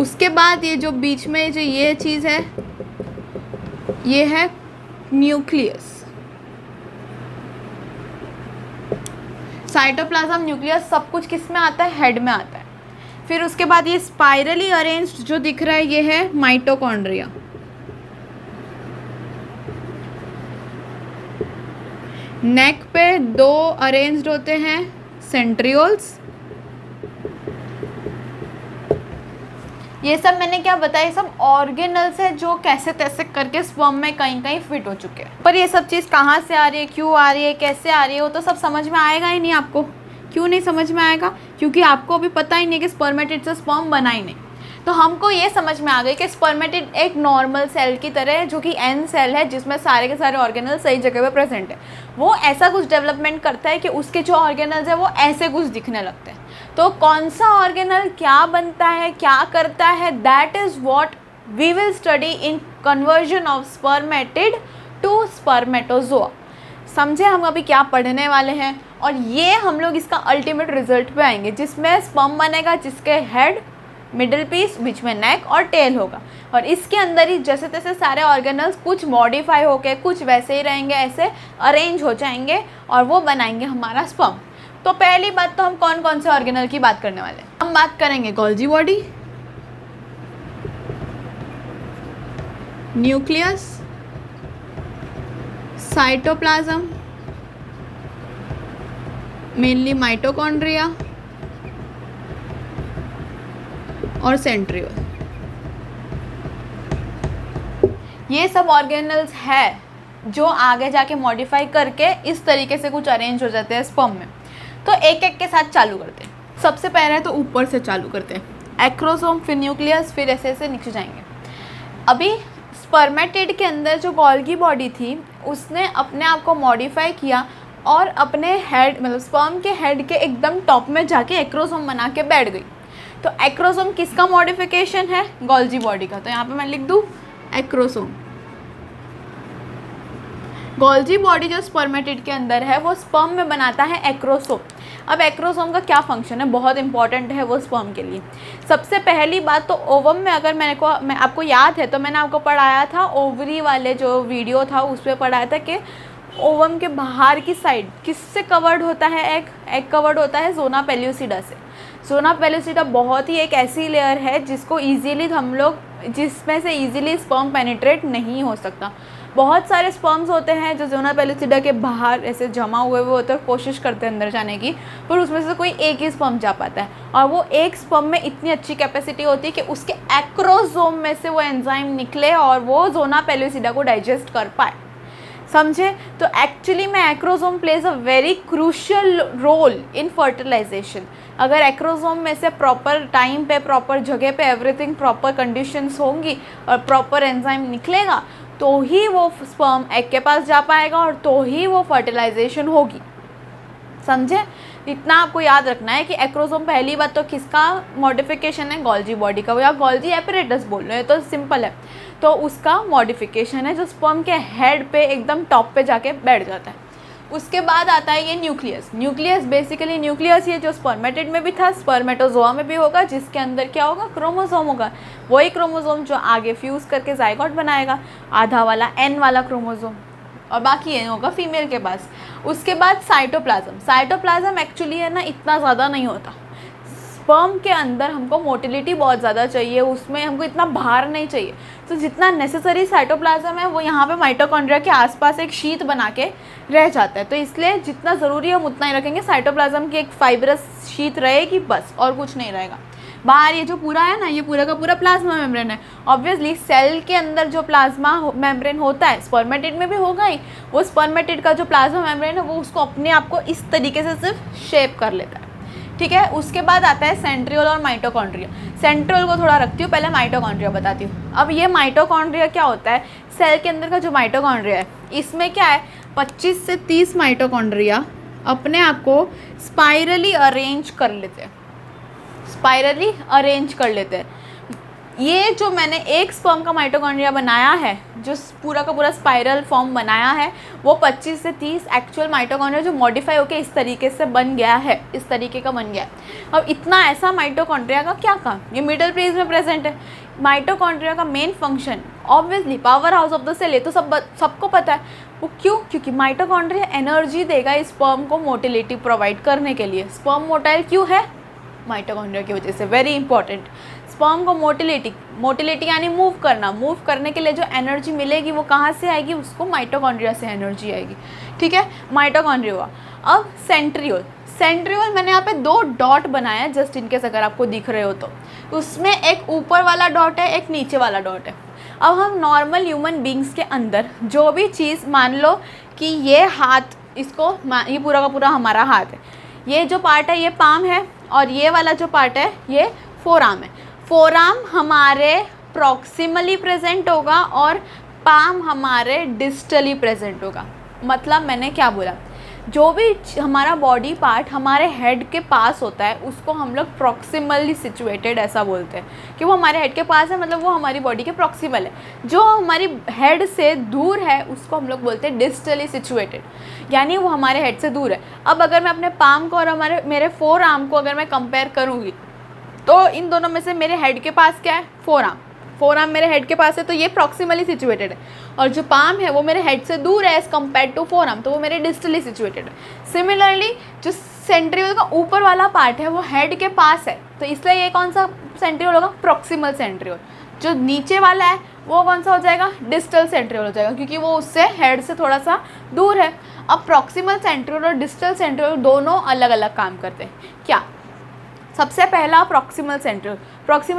उसके बाद ये जो बीच में जो ये चीज़ है, ये है न्यूक्लियस। साइटोप्लाज्म, न्यूक्लियस सब कुछ किस में आता है? हेड में आता है। फिर उसके बाद ये स्पाइरली अरेंज्ड जो दिख रहा है ये है माइटोकॉन्ड्रिया। नेक पे 2 अरेंज्ड होते हैं सेंट्रियोल्स। ये सब मैंने क्या बताया, ये सब ऑर्गेनल्स है जो कैसे तैसे करके स्पर्म में कहीं कहीं फिट हो चुके हैं। पर ये सब चीज़ कहाँ से आ रही है, क्यों आ रही है, कैसे आ रही है, वो तो सब समझ में आएगा ही नहीं आपको। क्यों नहीं समझ में आएगा? क्योंकि आपको अभी पता ही नहीं कि स्पर्मेटिड से स्पर्म बना ही नहीं। तो हमको ये समझ में आ गई कि स्पर्मेटिड एक नॉर्मल सेल की तरह है, जो कि एन सेल है, जिसमें सारे के सारे ऑर्गेनल सही जगह पे प्रेजेंट है। वो ऐसा कुछ डेवलपमेंट करता है कि उसके जो ऑर्गेनल्स है वो ऐसे कुछ दिखने लगते हैं। तो कौन सा ऑर्गेनल क्या बनता है, क्या करता है, that is what we will study in conversion of spermatid to spermatozoa. समझे हम अभी क्या पढ़ने वाले हैं? और ये हम लोग इसका अल्टीमेट रिजल्ट पे आएंगे, जिसमें स्पर्म बनेगा, जिसके हेड, मिडिल पीस, बीच में नेक और टेल होगा। और इसके अंदर ही जैसे तैसे सारे ऑर्गेनल्स कुछ मॉडिफाई होके कुछ वैसे ही रहेंगे, ऐसे अरेंज हो जाएंगे और वो बनाएंगे हमारा स्पर्म। तो पहली बात तो हम कौन कौन से ऑर्गेनल की बात करने वाले हैं? हम बात करेंगे Golgi body, nucleus, cytoplasm, mainly mitochondria और सेंट्रियोल। ये सब ऑर्गेनल्स है जो आगे जाके मॉडिफाई करके इस तरीके से कुछ अरेंज हो जाते हैं स्पर्म में। तो एक एक के साथ चालू करते हैं। सबसे पहले तो ऊपर से चालू करते हैं, एक्रोसोम, फिर न्यूक्लियस, फिर ऐसे ऐसे नीचे जाएंगे। अभी स्पर्मेटिड के अंदर जो गोल्गी बॉडी थी उसने अपने आप को मॉडिफाई किया और अपने हेड, मतलब स्पर्म के हेड के एकदम टॉप में जाके एक्रोसोम बना के बैठ गई। तो एक्रोसोम किसका मॉडिफिकेशन है? गोल्जी बॉडी का। तो यहाँ पे मैं लिख दूँ एक्रोसोम। गोल्जी बॉडी जो स्पर्मेटिड के अंदर है वो स्पर्म में बनाता है एक्रोसोम। अब एक्रोसोम का क्या फंक्शन है, बहुत इंपॉर्टेंट है वो स्पर्म के लिए। सबसे पहली बात तो ओवम में, अगर मैं आपको याद है तो मैंने आपको पढ़ाया था, ओवरी वाले जो वीडियो था उस पर पढ़ाया था कि ओवम के बाहर की साइड किससे कवर्ड होता है? एग कवर्ड होता है ज़ोना पेल्यूसिडा से। ज़ोना पेल्यूसिडा बहुत ही एक ऐसी लेयर है जिसमें से ईजिली स्पर्म पेनिट्रेट नहीं हो सकता। बहुत सारे स्पर्म्स होते हैं जो ज़ोना पेल्यूसिडा के बाहर ऐसे जमा हुए होते हैं, कोशिश करते हैं अंदर जाने की, पर उसमें से कोई एक ही स्पर्म जा पाता है। और वो एक स्पर्म में इतनी अच्छी कैपेसिटी होती है कि उसके एक्रोसोम में से वो एंजाइम निकले और वो ज़ोना पेल्यूसिडा को डाइजेस्ट कर पाए। समझे? तो एक्चुअली में acrosome plays a very crucial role in fertilization. अगर एक्रोसोम में से प्रॉपर टाइम पे, प्रॉपर जगह पे, एवरीथिंग प्रॉपर कंडीशंस होंगी और प्रॉपर एंजाइम निकलेगा तो ही वो स्पर्म एग के पास जा पाएगा और तो ही वो फर्टिलाइजेशन होगी। समझे? इतना आपको याद रखना है कि एक्रोसोम पहली बात तो किसका मॉडिफिकेशन है? गोल्जी बॉडी का, या गोल्जी एपरेटस बोल रहे हैं तो सिंपल है। तो उसका मॉडिफिकेशन है जो स्पर्म के हेड पे एकदम टॉप पे जाके बैठ जाता है। उसके बाद आता है ये न्यूक्लियस। न्यूक्लियस बेसिकली न्यूक्लियस ये जो स्पर्मेटिड में भी था, स्पर्मेटोजोआ में भी होगा, जिसके अंदर क्या होगा? क्रोमोसोम होगा। वही क्रोमोसोम जो आगे फ्यूज़ करके जाइगोट बनाएगा, आधा वाला एन वाला क्रोमोसोम, और बाकी एन होगा फीमेल के पास। उसके बाद साइटोप्लाज्म। साइटोप्लाज्म एक्चुअली है ना इतना ज़्यादा नहीं होता। स्पर्म के अंदर हमको मोटिलिटी बहुत ज़्यादा चाहिए, उसमें हमको इतना भार नहीं चाहिए। तो जितना नेसेसरी साइटोप्लाज्म है वो यहाँ पे माइटोकॉन्ड्रिया के आसपास एक शीट बना के रह जाता है। तो इसलिए जितना ज़रूरी है हम उतना ही रखेंगे। साइटोप्लाज्म की एक फाइब्रस शीट रहेगी बस, और कुछ नहीं रहेगा। बाहर ये जो पूरा है ना, ये पूरा का पूरा प्लाज्मा मेम्ब्रेन है। ऑब्वियसली सेल के अंदर जो प्लाज्मा मेम्ब्रेन होता है स्पर्मेटिड में भी होगा ही। वो स्पर्मेटिड का जो प्लाज्मा मेम्ब्रेन है वो उसको अपने आप को इस तरीके से सिर्फ शेप कर लेता है। ठीक है? उसके बाद आता है सेंट्रियोल और माइटोकॉन्ड्रिया। सेंट्रियोल को थोड़ा रखती हूँ, पहले माइटोकॉन्ड्रिया बताती हूँ। अब ये माइटोकॉन्ड्रिया क्या होता है? सेल के अंदर का जो माइटोकॉन्ड्रिया है इसमें क्या है, 25 से 30 माइटोकॉन्ड्रिया अपने आप को स्पाइरली अरेंज कर लेते हैं। ये जो मैंने एक स्पर्म का माइटोकॉन्ड्रिया बनाया है, जो पूरा का पूरा स्पाइरल फॉर्म बनाया है, वो 25 से 30 एक्चुअल माइटोकॉन्ड्रिया जो मॉडिफाई होकर इस तरीके से बन गया है, इस तरीके का बन गया है। अब इतना ऐसा माइटोकॉन्ड्रिया का क्या काम, ये मिडल पीस में प्रेजेंट है। माइटोकॉन्ड्रिया का main function obviously power house of the cell, ये तो सबको पता है। वो क्यों? क्योंकि माइटोकॉन्ड्रिया एनर्जी देगा इस स्पर्म को मोटिलिटी प्रोवाइड करने के लिए। स्पर्म मोटाइल क्यों है? माइटोकॉन्ड्रिया की वजह से, वेरी इंपॉर्टेंट। स्पर्म को मोटिलिटी यानी मूव करने के लिए जो एनर्जी मिलेगी वो कहाँ से आएगी? उसको माइटोकॉन्ड्रिया से एनर्जी आएगी, ठीक है। माइटोकॉन्ड्रिया हुआ। अब सेंट्रियोल मैंने यहाँ पे 2 डॉट बनाया है, जस्ट इनकेस अगर आपको दिख रहे हो तो। उसमें एक ऊपर वाला डॉट है, एक नीचे वाला डॉट है। अब हम नॉर्मल ह्यूमन बींग्स के अंदर जो भी चीज़, मान लो कि ये हाथ, इसको ये पूरा का पूरा हमारा हाथ है, ये जो पार्ट है ये पाम है, और ये वाला जो पार्ट है ये फोरआर्म है। फोरआर्म हमारे प्रॉक्सिमली प्रेजेंट होगा और पाम हमारे डिस्टली प्रेजेंट होगा। मतलब मैंने क्या बोला, जो भी हमारा बॉडी पार्ट हमारे हेड के पास होता है उसको हम लोग प्रॉक्सिमली सिचुएटेड ऐसा बोलते हैं, कि वो हमारे हेड के पास है, मतलब वो हमारी बॉडी के प्रॉक्सिमल है। जो हमारी हेड से दूर है उसको हम लोग बोलते हैं डिस्टली सिचुएटेड, यानी वो हमारे हेड से दूर है। अब अगर मैं अपने पाम को और मेरे फोर आर्म को अगर मैं कंपेयर करूँगी, तो इन दोनों में से मेरे हेड के पास क्या है? फोर आर्म मेरे हेड के पास है, तो ये प्रॉक्सिमली सिचुएटेड है। और जो पाम है वो मेरे हेड से दूर है as compare to forearm, तो वो मेरे डिस्टली सिचुएटेड है। सिमिलरली जो सेंट्रियोल का ऊपर वाला पार्ट है वो हेड के पास है, तो इसलिए ये कौन सा सेंट्रियोल होगा? Proximal centriole. जो नीचे वाला है वो कौन सा हो जाएगा? डिस्टल सेंट्रियोल हो जाएगा, क्योंकि वो उससे हेड से थोड़ा सा दूर है। अब प्रॉक्सिमल सेंट्रियोल और डिस्टल सेंट्रियोल दोनों अलग अलग काम करते हैं। क्या? सबसे पहला प्रॉक्सिमल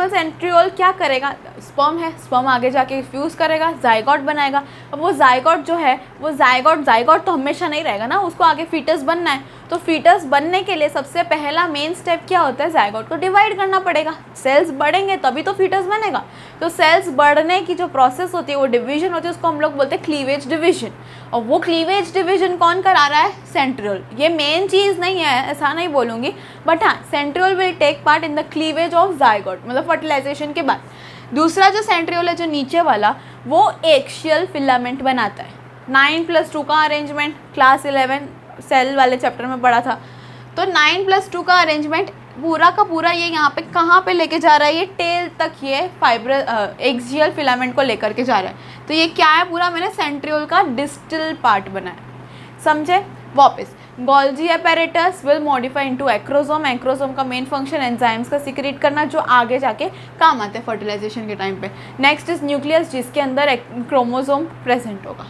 सेंट्रियोल क्या करेगा? स्पर्म है, स्पर्म आगे जाके फ्यूज़ करेगा, जाइगोट बनाएगा। अब वो जाइगोट जो है वो जाइगोट तो हमेशा नहीं रहेगा ना, उसको आगे फीटस बनना है। तो फीटस बनने के लिए सबसे पहला मेन स्टेप क्या होता है? जाइगोट को डिवाइड करना पड़ेगा। सेल्स बढ़ेंगे तभी तो फीटस बनेगा। तो सेल्स बढ़ने की जो प्रोसेस होती है, वो डिवीजन होती है, उसको हम लोग बोलते हैं क्लीवेज डिवीजन। और वो क्लीवेज डिवीजन कौन करा रहा है? सेंट्रियोल। ये मेन चीज़ नहीं है, ऐसा नहीं बोलूँगी, बट हाँ, centriole will take part in the cleavage of zygote, मतलब फर्टिलाइजेशन के बाद। दूसरा जो सेंट्रियोल है, जो नीचे वाला, वो एक्शियल फिलामेंट बनाता है। 9+2 का अरेंजमेंट क्लास 11 सेल वाले चैप्टर में पढ़ा था। तो 9+2 का अरेंजमेंट पूरा का पूरा ये यहाँ पे कहाँ पे लेके जा रहा है? ये टेल तक ये एक्सियल फिलामेंट को लेकर के जा रहा है। तो ये क्या है? पूरा मैंने सेंट्रियोल का डिस्टल पार्ट बनाया, समझे? वापस, Golgi apparatus will modify into acrosome. Acrosome का मेन फंक्शन एंजाइम्स का सिक्रेट करना, जो आगे जाके काम आते हैं फर्टिलाइजेशन के टाइम पे। नेक्स्ट इज न्यूक्लियस, जिसके अंदर एक क्रोमोसोम प्रेजेंट होगा।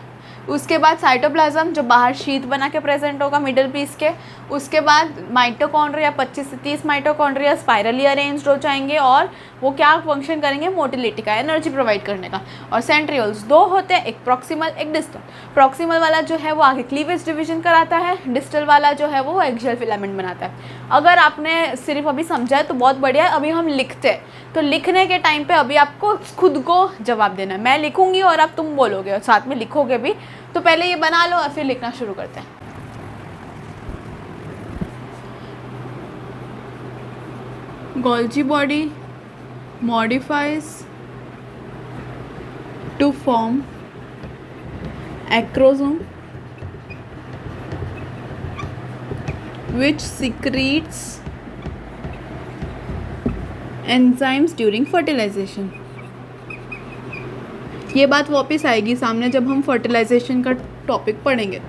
उसके बाद साइटोप्लाज्म, जो बाहर शीट बना के प्रेजेंट होगा मिडल पीस के। उसके बाद माइटोकॉन्ड्रिया, 25 से 30 माइटोकॉन्ड्रिया स्पाइरली अरेंज्ड हो जाएंगे, और वो क्या फंक्शन करेंगे? मोटिलिटी का, एनर्जी प्रोवाइड करने का। और सेंट्रियोल्स 2 होते हैं, एक प्रॉक्सिमल, एक डिस्टल। प्रॉक्सिमल वाला जो है वो आगे क्लीवेज डिवीजन कराता है, डिस्टल वाला जो है वो एक्सियल फिलामेंट बनाता है। अगर आपने सिर्फ अभी समझा है तो बहुत बढ़िया है। अभी हम लिखते हैं, तो लिखने के टाइम पे अभी आपको खुद को जवाब देना है। मैं लिखूंगी और अब तुम बोलोगे और साथ में लिखोगे भी। तो पहले ये बना लो और फिर लिखना शुरू करते हैं। Golgi body modifies to form acrosome which secretes enzymes during fertilization। ये बात वापस आएगी सामने जब हम फर्टिलाइजेशन का टॉपिक पढ़ेंगे।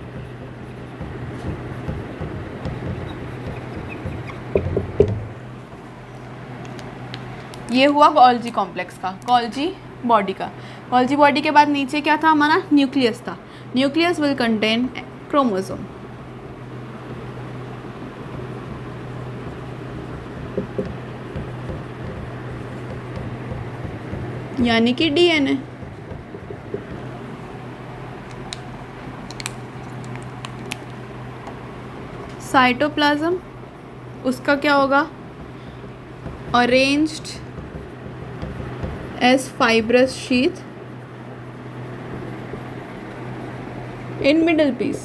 ये हुआ गोल्जी कॉम्प्लेक्स का, गोल्जी बॉडी का। गोल्जी बॉडी के बाद नीचे क्या था हमारा? न्यूक्लियस था। Nucleus will contain chromosome. यानी कि डीएनए। साइटोप्लाज्म, उसका क्या होगा? Arranged as fibrous sheath in middle piece।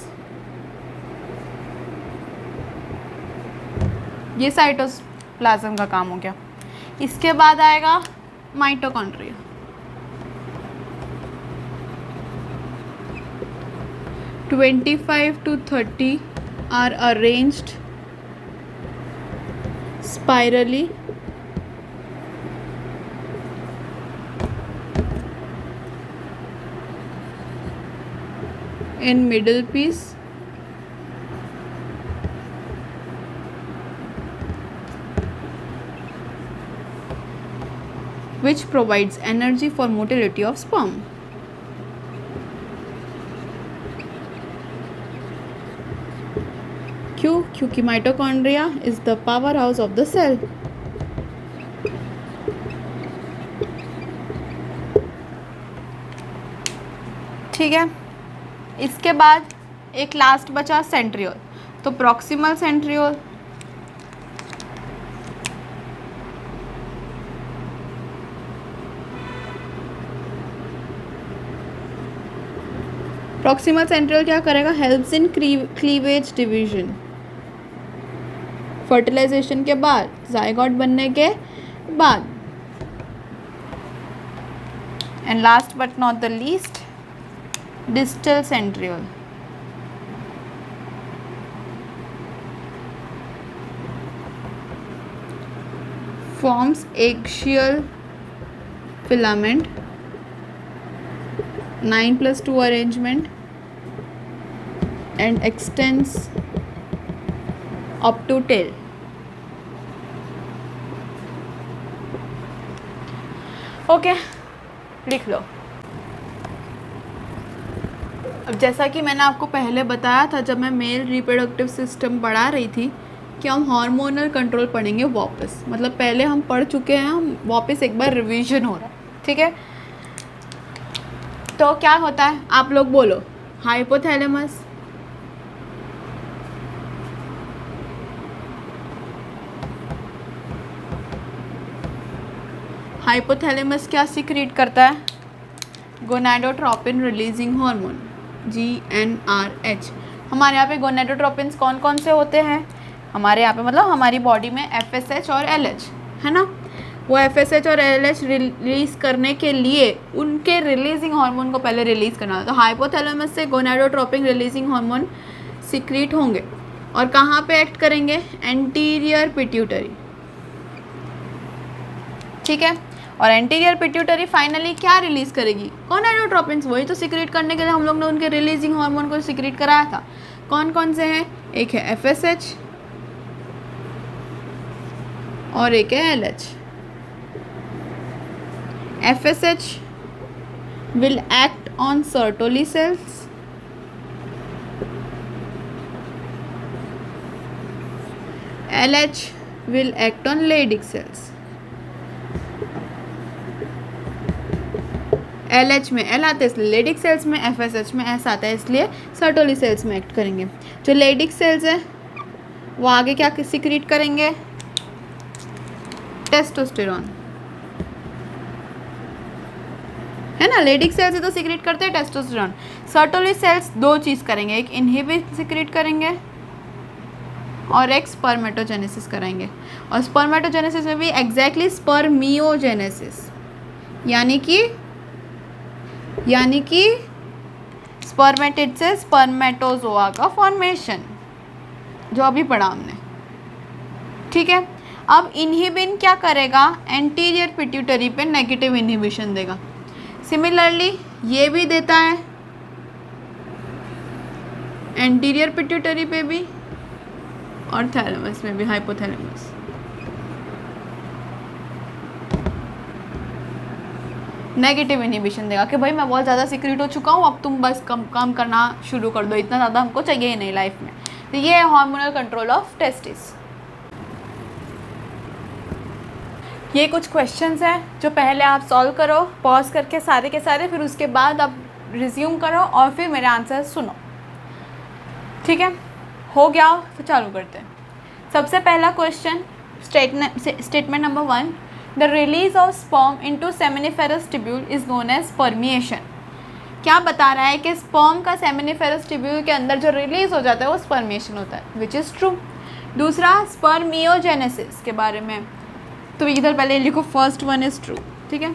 ये साइटोप्लाज्म का काम हो गया। इसके बाद आएगा mitochondria. (25 to 30) are arranged spirally in middle piece which provides energy for motility of sperm. क्यों? क्योंकि mitochondria is the power house of the cell. ठीक है, इसके बाद एक लास्ट बचा सेंट्रियोल। तो प्रॉक्सिमल सेंट्रियोल, प्रॉक्सिमल सेंट्रियोल क्या करेगा? Helps in cleavage division, fertilization के बाद, जाइगोट बनने के बाद। And last but not the least, distal centriole. forms axial filament 9+2 arrangement and extends up to tail. Okay, लिख लो। अब जैसा कि मैंने आपको पहले बताया था जब मैं मेल रिप्रोडक्टिव सिस्टम पढ़ा रही थी कि हम हार्मोनल कंट्रोल पढ़ेंगे वापस, मतलब पहले हम पढ़ चुके हैं, हम वापस एक बार रिवीजन हो रहा है। ठीक है, तो क्या होता है आप लोग बोलो? हाइपोथैलेमस, हाइपोथैलेमस क्या सीक्रेट करता है? Gonadotropin releasing hormone GnRH। हमारे यहाँ पे गोनाडोट्रोपिन्स कौन कौन से होते हैं हमारे यहाँ पे, मतलब हमारी बॉडी में FSH और LH है ना। वो FSH और LH रिलीज़ करने के लिए उनके रिलीजिंग हार्मोन को पहले रिलीज़ करना है। तो हाइपोथैलेमस से गोनाडोट्रोपिन रिलीजिंग हार्मोन सीक्रेट होंगे और कहाँ पे एक्ट करेंगे? Anterior pituitary. ठीक है, और एंटीरियर पिट्यूटरी फाइनली क्या रिलीज़ करेगी? गोनाडोट्रोपिन्स। वही तो सीक्रेट करने के लिए हम लोग ने उनके रिलीजिंग हार्मोन को सीक्रेट कराया था। कौन कौन से हैं? एक है FSH और एक है LH। FSH will act on Sertoli cells, LH will act on Leydig cells। LH में L आता है इसलिए Leydig सेल्स में, FSH में S आता है इसलिए सर्टोली सेल्स में एक्ट करेंगे। जो Leydig सेल्स है वो आगे क्या सीक्रेट करेंगे? टेस्टोस्टेरॉन, है ना। Leydig सेल्स से तो सीक्रेट करते हैं टेस्टोस्टेरॉन। सर्टोली सेल्स दो चीज़ करेंगे, एक इनहिबिट सीक्रेट करेंगे और एक स्पर्मेटोजेनेसिस कराएंगे। और स्पर्मेटोजेनेसिस में भी एग्जैक्टली स्पर्मियोजेनेसिस, यानी कि स्पर्मेटिड से स्पर्मेटोजोआ का फॉर्मेशन, जो अभी पढ़ा हमने। ठीक है, अब इनहिबिन क्या करेगा? एंटीरियर पिट्यूटरी पे नेगेटिव इनहिबिशन देगा। सिमिलरली ये भी देता है एंटीरियर पिट्यूटरी पे भी और थैलेमस में भी, हाइपोथैलेमस। नेगेटिव इनहिबिशन देगा कि भाई मैं बहुत ज़्यादा सीक्रेट हो चुका हूँ, अब तुम बस काम करना शुरू कर दो, इतना ज़्यादा हमको चाहिए ही नहीं लाइफ में। तो ये है हार्मोनल कंट्रोल ऑफ टेस्टिस। ये कुछ क्वेश्चंस हैं जो पहले आप सॉल्व करो पॉज करके सारे के सारे, फिर उसके बाद आप रिज्यूम करो और फिर मेरे आंसर सुनो। ठीक है, हो गया तो चालू करते हैं। सबसे पहला question, statement number 1, the release of sperm into seminiferous tubule is known as spermiation. क्या बता रहा है कि स्पर्म का सेमिनिफेरस ट्यूब्यूल के अंदर जो रिलीज हो जाता है वो स्पर्मिएशन होता है, विच इज़ ट्रू। दूसरा, स्पर्मियोजेनेसिस के बारे में, तो इधर पहले लिखो फर्स्ट वन इज ट्रू, ठीक है।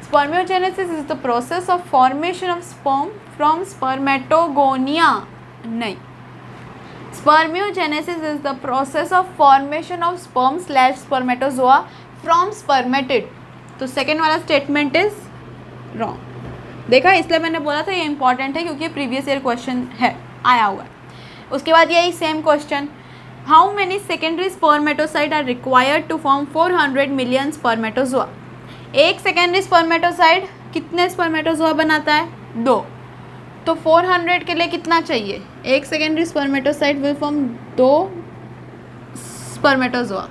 Spermiogenesis is the process of formation of sperm from spermatogonia, नहीं, spermiogenesis is the process of formation of sperm slash spermatozoa from spermatid. तो सेकेंड वाला स्टेटमेंट इज रॉन्ग। देखा, इसलिए मैंने बोला था ये इंपॉर्टेंट है क्योंकि प्रीवियस ईयर क्वेश्चन है, आया हुआ है। उसके बाद यही same question, how many secondary spermatocyte are required to form 400 million spermatozoa. एक सेकेंडरी स्पर्मेटोसाइट कितने स्पर्मेटोजोआ बनाता है? 2। तो 400 के लिए कितना चाहिए? एक secondary spermatocyte will form 2 spermatozoa,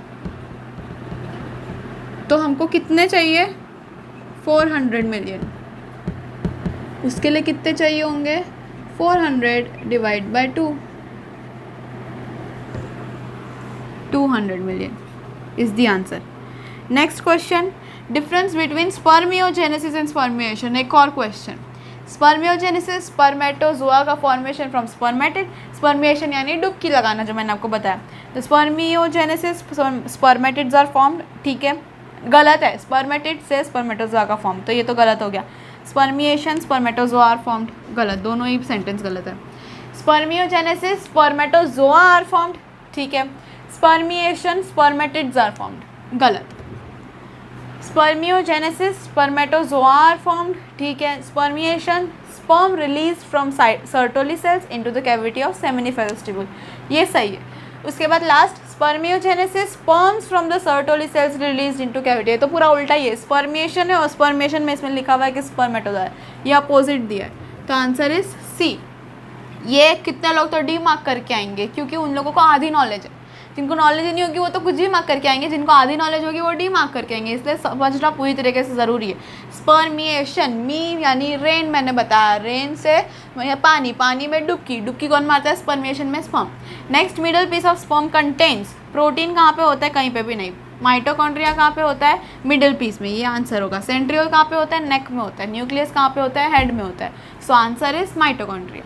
तो हमको कितने चाहिए? 400 मिलियन। उसके लिए कितने चाहिए होंगे? 400 divide by 2, 200 million is the answer. Next question, difference between spermiogenesis and spermiation. एक और क्वेश्चन, स्पर्मियोजेनेसिस स्पर्मेटोजोआ का फॉर्मेशन फ्रॉम स्पर्मेटिड, स्पर्मिएशन यानी डुबकी लगाना जो मैंने आपको बताया। तो स्पर्मियोजेनेसिस स्पर्मेटिड्स आर फॉर्म्ड, ठीक है, गलत है, स्पर्मेटिड से स्पर्मेटोजोआ का फॉर्म, तो ये तो गलत हो गया। स्पर्मिएशन स्पर्मेटोजोआ आर फॉर्म्ड, गलत, दोनों ही सेंटेंस गलत है। स्पर्मियोजेनेसिस स्पर्मेटोजोआ आर फॉर्म्ड, ठीक है, स्पर्मिएशन स्पर्मेटिड्स आर फॉर्म्ड, गलत। स्पर्मियोजेनेसिस स्पर्मेटोजोआ आर फॉर्म्ड, ठीक है, spermiation sperm release from Sertoli cells into the cavity of seminiferous tubule, ये सही है। उसके बाद last, spermiogenesis sperms from the Sertoli cells release into cavity, तो पूरा उल्टा ही है, स्पर्मिएशन है और स्पर्मिएशन में इसमें लिखा हुआ है कि स्पर्मेटोजोआ है, ये अपोजिट दिया है, तो आंसर इज सी। ये कितने लोग तो डी मार्क करके आएंगे क्योंकि उन लोगों को आधी नॉलेज है, जिनको नॉलेज ही नहीं होगी वो तो कुछ भी मार्क करके आएंगे, जिनको आधी नॉलेज होगी वो डी मार्क करके आएंगे, इसलिए समझना पूरी तरीके से ज़रूरी है। स्पर्मिएशन, मी यानी रेन, मैंने बताया रेन से पानी, पानी में डुबकी, डुबकी कौन मारता है? स्पर्मिएशन में sperm. Next, middle piece of sperm contains protein, कहाँ पे होता है? कहीं पे भी नहीं। माइटोकॉन्ड्रिया कहाँ पे होता है? मिडिल पीस में, ये आंसर होगा। सेंट्रियोल कहाँ पे होता है? नेक में होता है। न्यूक्लियस कहाँ पे होता है? हेड में होता है। So answer is mitochondria.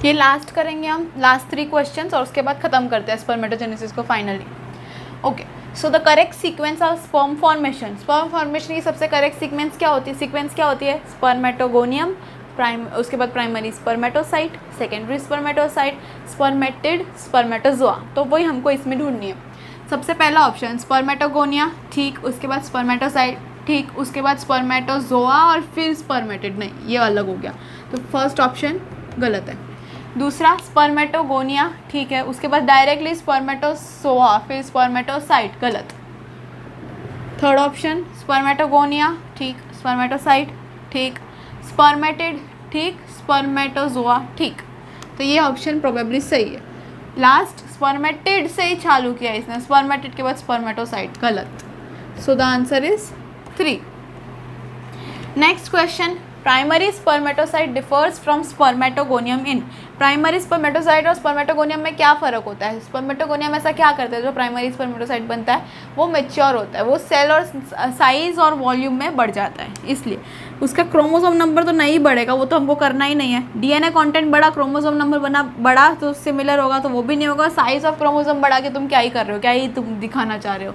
ये लास्ट करेंगे हम, लास्ट 3 क्वेश्चंस, और उसके बाद खत्म करते हैं स्पर्मेटोजेनेसिस को finally. Okay, so the correct sequence of sperm formation, sperm formation की सबसे करेक्ट सीक्वेंस क्या होती है? सीक्वेंस क्या होती है? स्पर्मेटोगोनियम, उसके बाद primary spermatocyte, secondary spermatocyte, spermatid, spermatozoa, तो वही हमको इसमें ढूंढनी है। सबसे पहला ऑप्शन स्पर्मेटोगोनिया, ठीक, उसके बाद स्पर्मेटोसाइट, ठीक, उसके बाद स्पर्मेटोजोआ और फिर स्पर्मेटिड, नहीं ये अलग हो गया, तो फर्स्ट ऑप्शन गलत है। दूसरा स्पर्मेटोगोनिया, ठीक है, उसके बाद डायरेक्टली स्पर्मेटोजोआ फिर स्पर्मेटोसाइट, गलत। थर्ड ऑप्शन स्पर्मेटोगोनिया, ठीक, स्पर्मेटोसाइट, ठीक, स्पर्मेटिड, ठीक, स्पर्मेटोजोआ, ठीक, तो ये ऑप्शन प्रोबेबली सही है। लास्ट स्पर्मेटिड से ही चालू किया इसने, स्पर्मेटिड के बाद स्पर्मेटोसाइट, गलत। So the answer is 3। Next question, primary spermatocyte differs from spermatogonium in, primary spermatocyte और स्पर्मेटोगोनियम में क्या फ़र्क होता है? स्पर्मेटोगोनियम ऐसा क्या करता है जो प्राइमरी स्पर्मेटोसाइट बनता है? वो मैच्योर होता है, वो सेल और साइज़ और वॉल्यूम में बढ़ जाता है, इसलिए उसका क्रोमोसोम नंबर तो नहीं बढ़ेगा, वो तो हमको करना ही नहीं है। डीएनए कंटेंट बढ़ा, क्रोमोसोम नंबर बना बढ़ा तो सिमिलर होगा, तो वो भी नहीं होगा। साइज़ ऑफ क्रोमोसोम बढ़ा के तुम क्या ही कर रहे हो, क्या ही तुम दिखाना चाह रहे हो?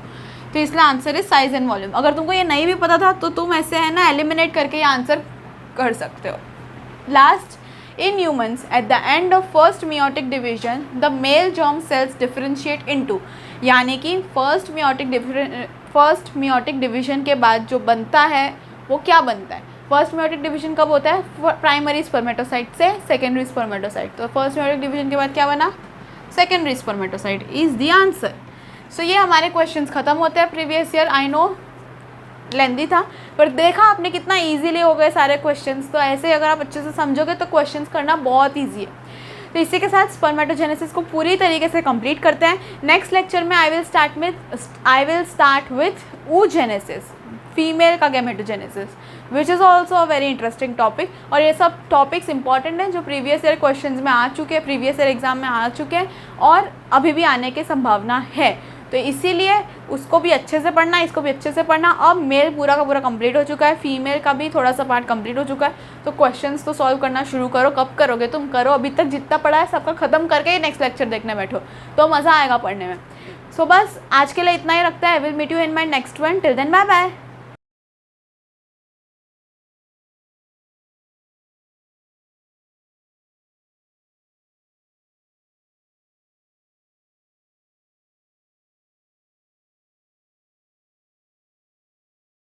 तो इसलिए answer is size and volume. अगर तुमको ये नहीं भी पता था तो तुम ऐसे है ना एलिमिनेट करके ये आंसर कर सकते हो। Last, in humans at the end of first meiotic division the male germ cells differentiate into, यानी कि फर्स्ट मियोटिक डिवीजन के बाद जो बनता है वो क्या बनता है? फर्स्ट मियोटिक डिवीजन कब होता है? प्राइमरी स्पर्मेटोसाइट से सेकेंडरी स्पर्मेटोसाइट, तो फर्स्ट मियोटिक डिवीजन के बाद क्या बना? Secondary spermatocyte is the answer. So ये हमारे क्वेश्चंस खत्म होते हैं previous year. I know lengthy था, पर देखा आपने कितना इजीली हो गए सारे क्वेश्चंस। तो ऐसे अगर आप अच्छे से समझोगे तो क्वेश्चंस करना बहुत इजी है। तो इसी के साथ स्पर्मेटोजेनेसिस को पूरी तरीके से कंप्लीट करते हैं। नेक्स्ट लेक्चर में I will start with oogenesis, female का gametogenesis, which is also a very interesting topic. और ये सब टॉपिक्स इंपॉर्टेंट हैं जो प्रीवियस ईयर क्वेश्चंस में आ चुके हैं, प्रीवियस ईयर एग्जाम में आ चुके हैं और अभी भी आने की संभावना है। तो इसीलिए उसको भी अच्छे से पढ़ना, इसको भी अच्छे से पढ़ना। अब मेल पूरा का पूरा कंप्लीट हो चुका है, फीमेल का भी थोड़ा सा पार्ट कंप्लीट हो चुका है। तो क्वेश्चंस तो सॉल्व करना शुरू करो। कब करोगे? तुम करो, अभी तक जितना पढ़ा है सबका ख़त्म करके ही नेक्स्ट लेक्चर देखने बैठो, तो मज़ा आएगा पढ़ने में। सो बस आज के लिए इतना ही रखता है। I will meet you in my next one. Till then bye bye.